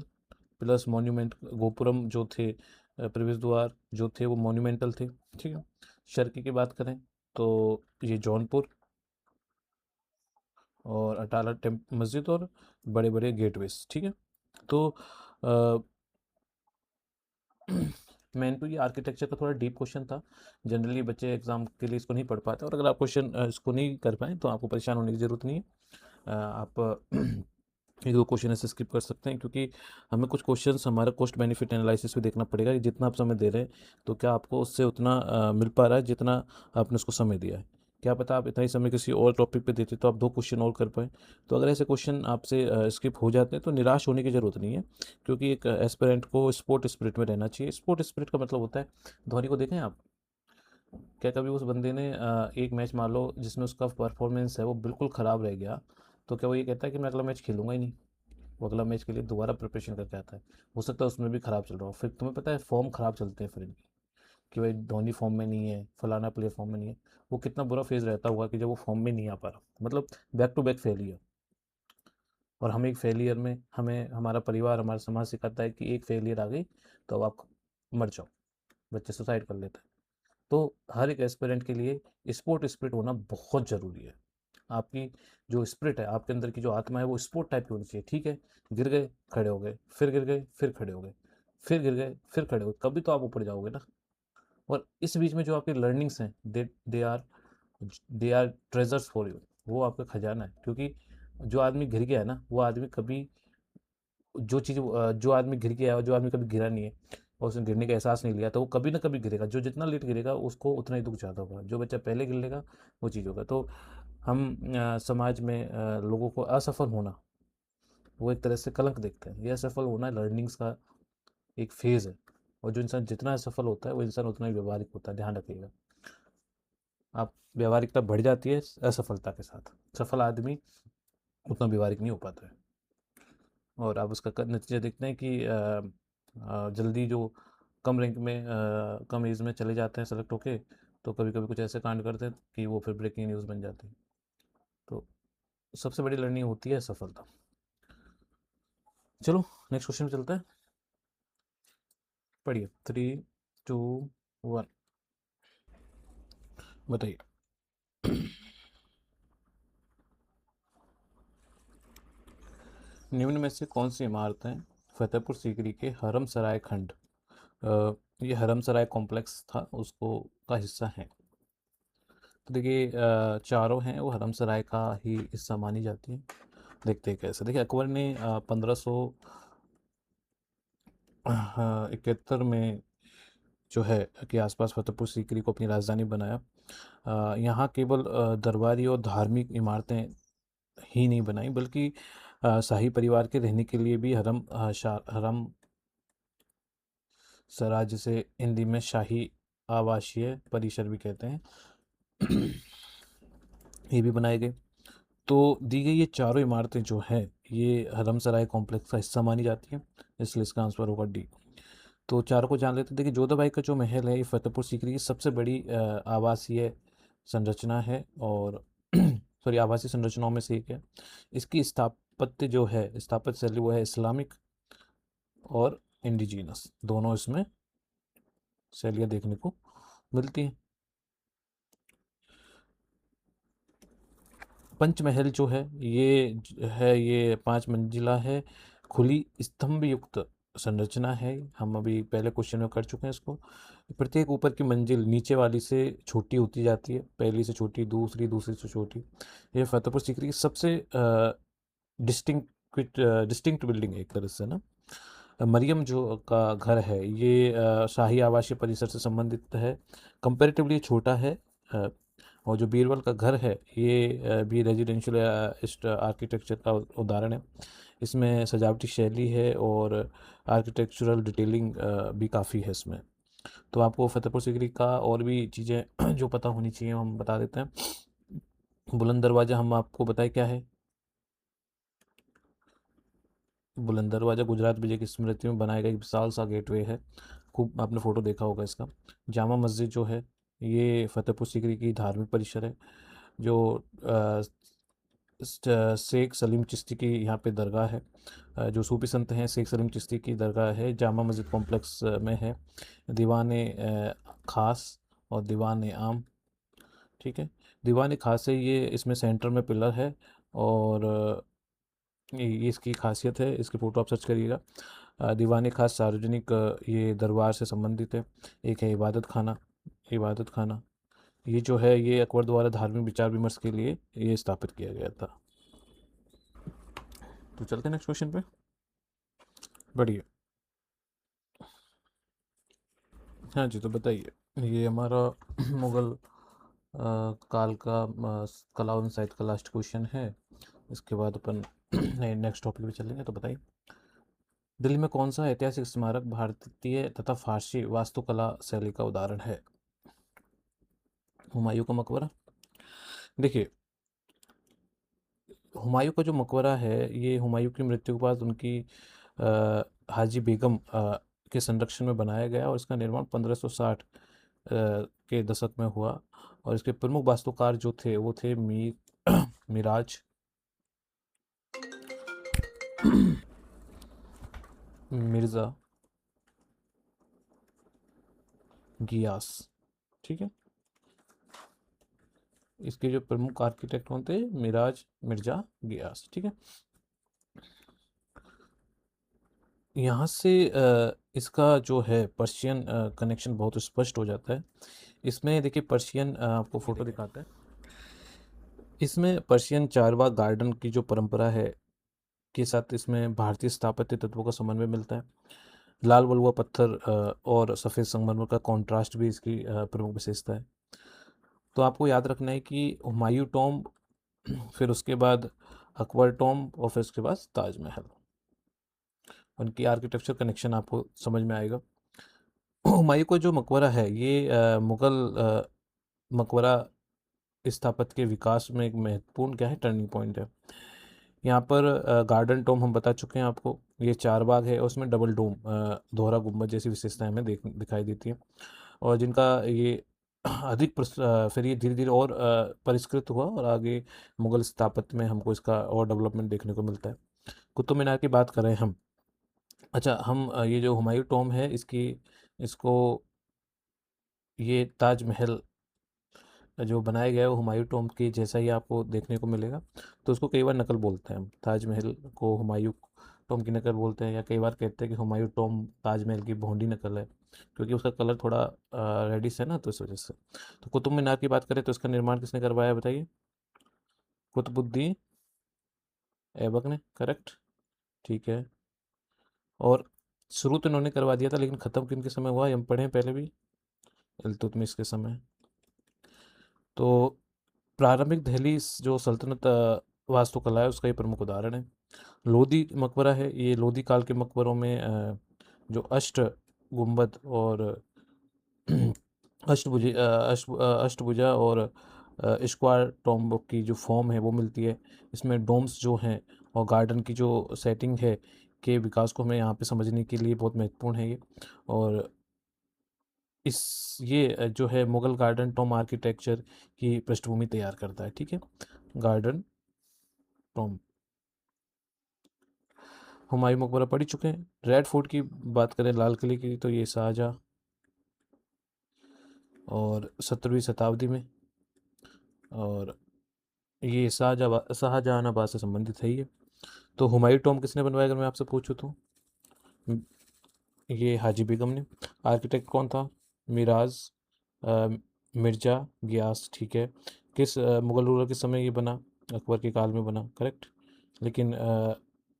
plus monument gopuram जो थे, प्रवेश द्वार जो थे वो मॉन्यूमेंटल थे, ठीक है। शर्की की बात करें तो ये जौनपुर और अटाला टेम्प मस्जिद और बड़े बड़े गेटवेज, ठीक है। तो मेन तो ये आर्किटेक्चर का थोड़ा डीप क्वेश्चन था। जनरली बच्चे एग्जाम के लिए इसको नहीं पढ़ पाते, और अगर आप क्वेश्चन इसको नहीं कर पाए तो आपको परेशान होने की ज़रूरत नहीं है। आप एक दो क्वेश्चन ऐसे स्किप कर सकते हैं, क्योंकि हमें कुछ क्वेश्चंस हमारा कॉस्ट बेनिफिट एनालिसिस भी देखना पड़ेगा कि जितना आप समय दे रहे हैं तो क्या आपको उससे उतना मिल पा रहा है जितना आपने उसको समय दिया है। क्या पता आप इतना ही समय किसी और टॉपिक पे देते तो आप दो क्वेश्चन और कर पाए। तो अगर ऐसे क्वेश्चन आपसे स्किप हो जाते हैं तो निराश होने की ज़रूरत नहीं है, क्योंकि एक एस्पिरेंट को स्पोर्ट स्पिरिट में रहना चाहिए। स्पोर्ट स्पिरिट का मतलब होता है, धोनी को देखें आप, क्या कभी उस बंदे ने एक मैच मान लो जिसमें उसका परफॉर्मेंस है वो बिल्कुल ख़राब रह गया, तो क्या वो ये कहता है कि मैं अगला मैच खेलूंगा ही नहीं? वो अगला मैच के लिए दोबारा प्रिपरेशन करके आता है। हो सकता है उसमें भी खराब चल रहा हो, फिर तुम्हें पता है फॉर्म खराब चलते हैं फिर इनकी, कि भाई धोनी फॉर्म में नहीं है, फलाना प्लेयर फॉर्म में नहीं है। वो कितना बुरा फेज रहता होगा कि जब वो फॉर्म में नहीं आ पा रहा, मतलब बैक टू बैक फेलियर। और हम एक फेलियर में, हमें हमारा परिवार हमारा समाज सिखाता है कि एक फेलियर आ गई तो अब आप मर जाओ, बच्चे सुसाइड कर लेते हैं। तो हर एक एस्पिरेंट के लिए स्पोर्ट स्पिरिट होना बहुत ज़रूरी है। आपकी जो स्पिरिट है, आपके अंदर की जो आत्मा है वो स्पोर्ट टाइप की होनी चाहिए, ठीक है। गिर गए, खड़े हो गए, फिर गिर गए, फिर खड़े हो गए, फिर गिर गए, फिर खड़े हो गए, कभी तो आप ऊपर जाओगे ना। और इस बीच में जो आपकी लर्निंग्स हैं, they are treasures for you. वो आपका खजाना है, क्योंकि जो आदमी गिर गया है ना, वो आदमी कभी जो आदमी गिर गया है, जो आदमी कभी गिरा नहीं है और उसने गिरने का एहसास नहीं लिया, तो वो कभी ना कभी गिरेगा। जो जितना लेट गिरेगा उसको उतना ही दुख ज़्यादा होगा। जो बच्चा पहले गिर लेगा वो चीज़ होगा। तो हम समाज में लोगों को असफल होना वो एक तरह से कलंक देखते हैं। ये असफल होना लर्निंग्स का एक फेज़ है, और जो इंसान जितना असफल होता है वो इंसान उतना ही व्यवहारिक होता है, ध्यान रखिएगा। आप व्यवहारिकता बढ़ जाती है असफलता के साथ, सफल आदमी उतना व्यवहारिक नहीं हो पाता है। और आप उसका नतीजा देखते हैं कि जल्दी जो कम रैंक में कम एज में चले जाते हैं सेलेक्ट होके, तो कभी कभी कुछ ऐसे कांड करते हैं कि वो फिर ब्रेकिंग न्यूज़ बन जाते हैं। तो सबसे बड़ी लर्निंग होती है सफलता। चलो नेक्स्ट क्वेश्चन में चलते हैं, पढ़िए। 3, 2, 1, बताइए। निम्न में से कौन सी इमारतें फतेहपुर सीकरी के हरम सराय खंड, ये हरम सराय कॉम्प्लेक्स था उसको का हिस्सा है? तो देखिए चारों हैं वो हरम सराय का ही हिस्सा मानी जाती है। देखते हैं कैसे। देखिए अकबर ने 1571 में जो है के आसपास फतेहपुर सीकरी को अपनी राजधानी बनाया। यहाँ केवल दरबारी और धार्मिक इमारतें ही नहीं बनाई, बल्कि शाही परिवार के रहने के लिए भी हरम सराय, जिसे हिंदी में शाही आवासीय परिसर भी कहते हैं, ये भी बनाए गए। तो दी गई ये चारों इमारतें जो है ये हरम सराय कॉम्प्लेक्स का हिस्सा मानी जाती हैं, इसलिए इसका आंसर होगा डी। तो चारों को जान लेते हैं। देखिए जोधाबाई का जो महल है ये फतेहपुर सीकरी की सबसे बड़ी आवासीय संरचना है, और सॉरी आवासीय संरचनाओं में से एक है। इसकी स्थापत्य जो है, स्थापत्य शैली वो है इस्लामिक और इंडिजीनस, दोनों इसमें शैलियाँ देखने को मिलती हैं। पंचमहल जो है ये 5 मंजिला है, खुली स्तंभ युक्त संरचना है। हम अभी पहले क्वेश्चन में कर चुके हैं इसको। प्रत्येक ऊपर की मंजिल नीचे वाली से छोटी होती जाती है, पहली से छोटी, दूसरी, दूसरी से छोटी। ये फतेहपुर सीकरी की सबसे डिस्टिंक्ट डिस्टिंक्ट बिल्डिंग है एक तरह से ना। मरियम जो का घर है ये शाही आवासीय परिसर से संबंधित है। कंपैरेटिवली छोटा है, और जो बीरबल का घर है ये भी रेजिडेंशियल आर्किटेक्चर का उदाहरण है। इसमें सजावटी शैली है और आर्किटेक्चरल डिटेलिंग भी काफ़ी है इसमें। तो आपको फतेहपुर सीकरी का और भी चीज़ें जो पता होनी चाहिए हम बता देते हैं। बुलंद दरवाज़ा हम आपको बताए क्या है। बुलंद दरवाज़ा गुजरात विजय की स्मृति में बनाया गया एक विशाल सा गेटवे है। खूब आपने फ़ोटो देखा होगा इसका। जामा मस्जिद जो है ये फतेहपुर सीकरी की धार्मिक परिसर है, जो शेख सलीम चिश्ती की यहाँ पे दरगाह है। जो सूफी संत हैं शेख सलीम चिश्ती की दरगाह है, जामा मस्जिद कॉम्प्लेक्स में है। दीवान ख़ास और दीवान आम, ठीक है। दीवान ख़ास है ये, इसमें सेंटर में पिलर है और ये इसकी खासियत है। इसकी फ़ोटो आप सर्च करिएगा। दीवान ख़ास सार्वजनिक ये दरबार से संबंधित है। एक है इबादत खाना। इबादत खाना ये जो है ये अकबर द्वारा धार्मिक विचार विमर्श के लिए ये स्थापित किया गया था। तो चलते हैं नेक्स्ट क्वेश्चन पे। बढ़िया। हाँ जी, तो बताइए। ये हमारा मुग़ल काल का कला एवं साहित्य का लास्ट क्वेश्चन है। इसके बाद अपन नए नेक्स्ट टॉपिक पे चलेंगे। तो बताइए, दिल्ली में कौन सा ऐतिहासिक स्मारक भारतीय तथा फारसी वास्तुकला शैली का उदाहरण है? हुमायूं का मकबरा। देखिए, हुमायूं का जो मकबरा है ये हुमायूं की मृत्यु के बाद उनकी हाजी बेगम के संरक्षण में बनाया गया और इसका निर्माण 1560 के दशक में हुआ। और इसके प्रमुख वास्तुकार जो थे वो थे मिराज मिर्ज़ा गियास, ठीक है। इसके जो प्रमुख आर्किटेक्ट कौन थे? मिराज मिर्ज़ा गियास, ठीक है। यहाँ से इसका जो है पर्शियन कनेक्शन बहुत स्पष्ट हो जाता है। इसमें देखिए पर्शियन आपको फोटो दिखाता है। इसमें पर्शियन चारबाग गार्डन की जो परंपरा है के साथ इसमें भारतीय स्थापत्य तत्वों का समन्वय मिलता है। लाल बलुआ पत्थर और सफ़ेद संगमरमर का कॉन्ट्रास्ट भी इसकी प्रमुख विशेषता है। तो आपको याद रखना है कि हुमायूं टॉम्ब, फिर उसके बाद अकबर टॉम्ब और फिर उसके बाद ताजमहल, उनकी आर्किटेक्चर कनेक्शन आपको समझ में आएगा। हुमायूं का जो मकबरा है ये मुग़ल मकबरा स्थापत्य के विकास में एक महत्वपूर्ण क्या है, टर्निंग पॉइंट है। यहाँ पर गार्डन टॉम हम बता चुके हैं आपको, ये चार बाग है और उसमें डबल डोम दोहरा गुम्बद जैसी विशेषताएं हमें दिखाई देती हैं और जिनका ये फिर ये धीरे धीरे और परिष्कृत हुआ और आगे मुगल स्थापत्य में हमको इसका और डेवलपमेंट देखने को मिलता है। कुतुब मीनार की बात करें हम, अच्छा हम ये जो हुमायूं टॉम है इसकी इसको ये ताजमहल जो बनाया गया है वो हुमायूं टॉम्ब के जैसा ही आपको देखने को मिलेगा। तो उसको कई बार नकल बोलते हैं हम, ताजमहल को हुमायूं टॉम्ब की नकल बोलते हैं, या कई बार कहते हैं कि हुमायूं टॉम्ब ताजमहल की भोंडी नकल है, क्योंकि उसका कलर थोड़ा रेडिश है ना, तो इस वजह से। तो कुतुब मीनार की बात करें तो इसका निर्माण किसने करवाया बताइए? कुतुबुद्दीन ऐबक ने, करेक्ट, ठीक है। और शुरू तो इन्होंने करवा दिया था लेकिन ख़त्म किनके समय हुआ ये हम पढ़े हैं पहले भी, इल्तुतमिश के समय। तो प्रारंभिक दिल्ली जो सल्तनत वास्तुकला है उसका ये प्रमुख उदाहरण है। लोधी मकबरा है, ये लोधी काल के मकबरों में जो गुंबद और अष्टभुजा और स्क्वायर टॉम्ब की जो फॉर्म है वो मिलती है। इसमें डोम्स जो हैं और गार्डन की जो सेटिंग है के विकास को हमें यहाँ पे समझने के लिए बहुत महत्वपूर्ण है ये। और ये जो है मुगल गार्डन टॉम आर्किटेक्चर की पृष्ठभूमि तैयार करता है, ठीक है। गार्डन टॉम, हुमायूं मकबरा पढ़ चुके हैं। रेड फोर्ट की बात करें, लाल किले की, तो ये शाहजहाँ और 17वीं शताब्दी में, और ये शाहजहानाबाद से संबंधित है ये। तो हुमायूं टॉम्ब किसने बनवाया अगर मैं आपसे पूछूं तो? ये हाजी बेगम ने। आर्किटेक्ट कौन था? मिराज अ, मिर्जा गियास, ठीक है। किस मुगल रूलर के समय ये बना? अकबर के काल में बना, करेक्ट। लेकिन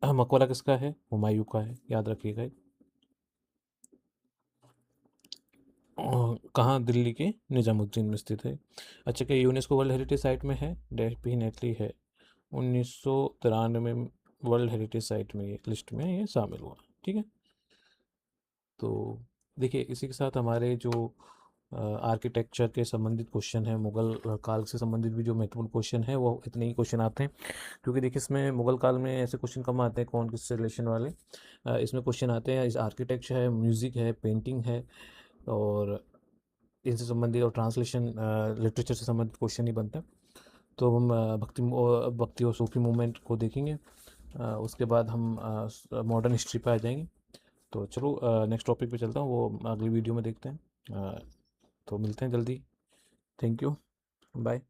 मकबरा किसका है? हुमायूं का है, याद रखिएगा। कहाँ? दिल्ली के निज़ामुद्दीन में स्थित है। अच्छा, क्या यूनेस्को वर्ल्ड हेरिटेज साइट में है? डेफिनेटली है। 1993 में वर्ल्ड हेरिटेज साइट में, ये लिस्ट में ये शामिल हुआ। ठीक है, तो देखिए इसी के साथ हमारे जो आर्किटेक्चर के संबंधित क्वेश्चन है, मुगल काल से संबंधित भी जो महत्वपूर्ण क्वेश्चन है वो इतने ही क्वेश्चन आते हैं, क्योंकि देखिए इसमें मुगल काल में ऐसे क्वेश्चन कम आते हैं कौन किससे रिलेशन वाले। इसमें क्वेश्चन आते हैं, इस आर्किटेक्चर है, म्यूज़िक है, पेंटिंग है, और इनसे संबंधित और ट्रांसलेशन लिटरेचर से संबंधित क्वेश्चन ही बनते हैं। तो हम भक्ति और सूफी मूवमेंट को देखेंगे। उसके बाद हम मॉडर्न हिस्ट्री पे आ जाएंगे। तो चलो नेक्स्ट टॉपिक पे चलता हूँ, वो अगली वीडियो में देखते हैं। तो मिलते हैं जल्दी। Thank you, bye.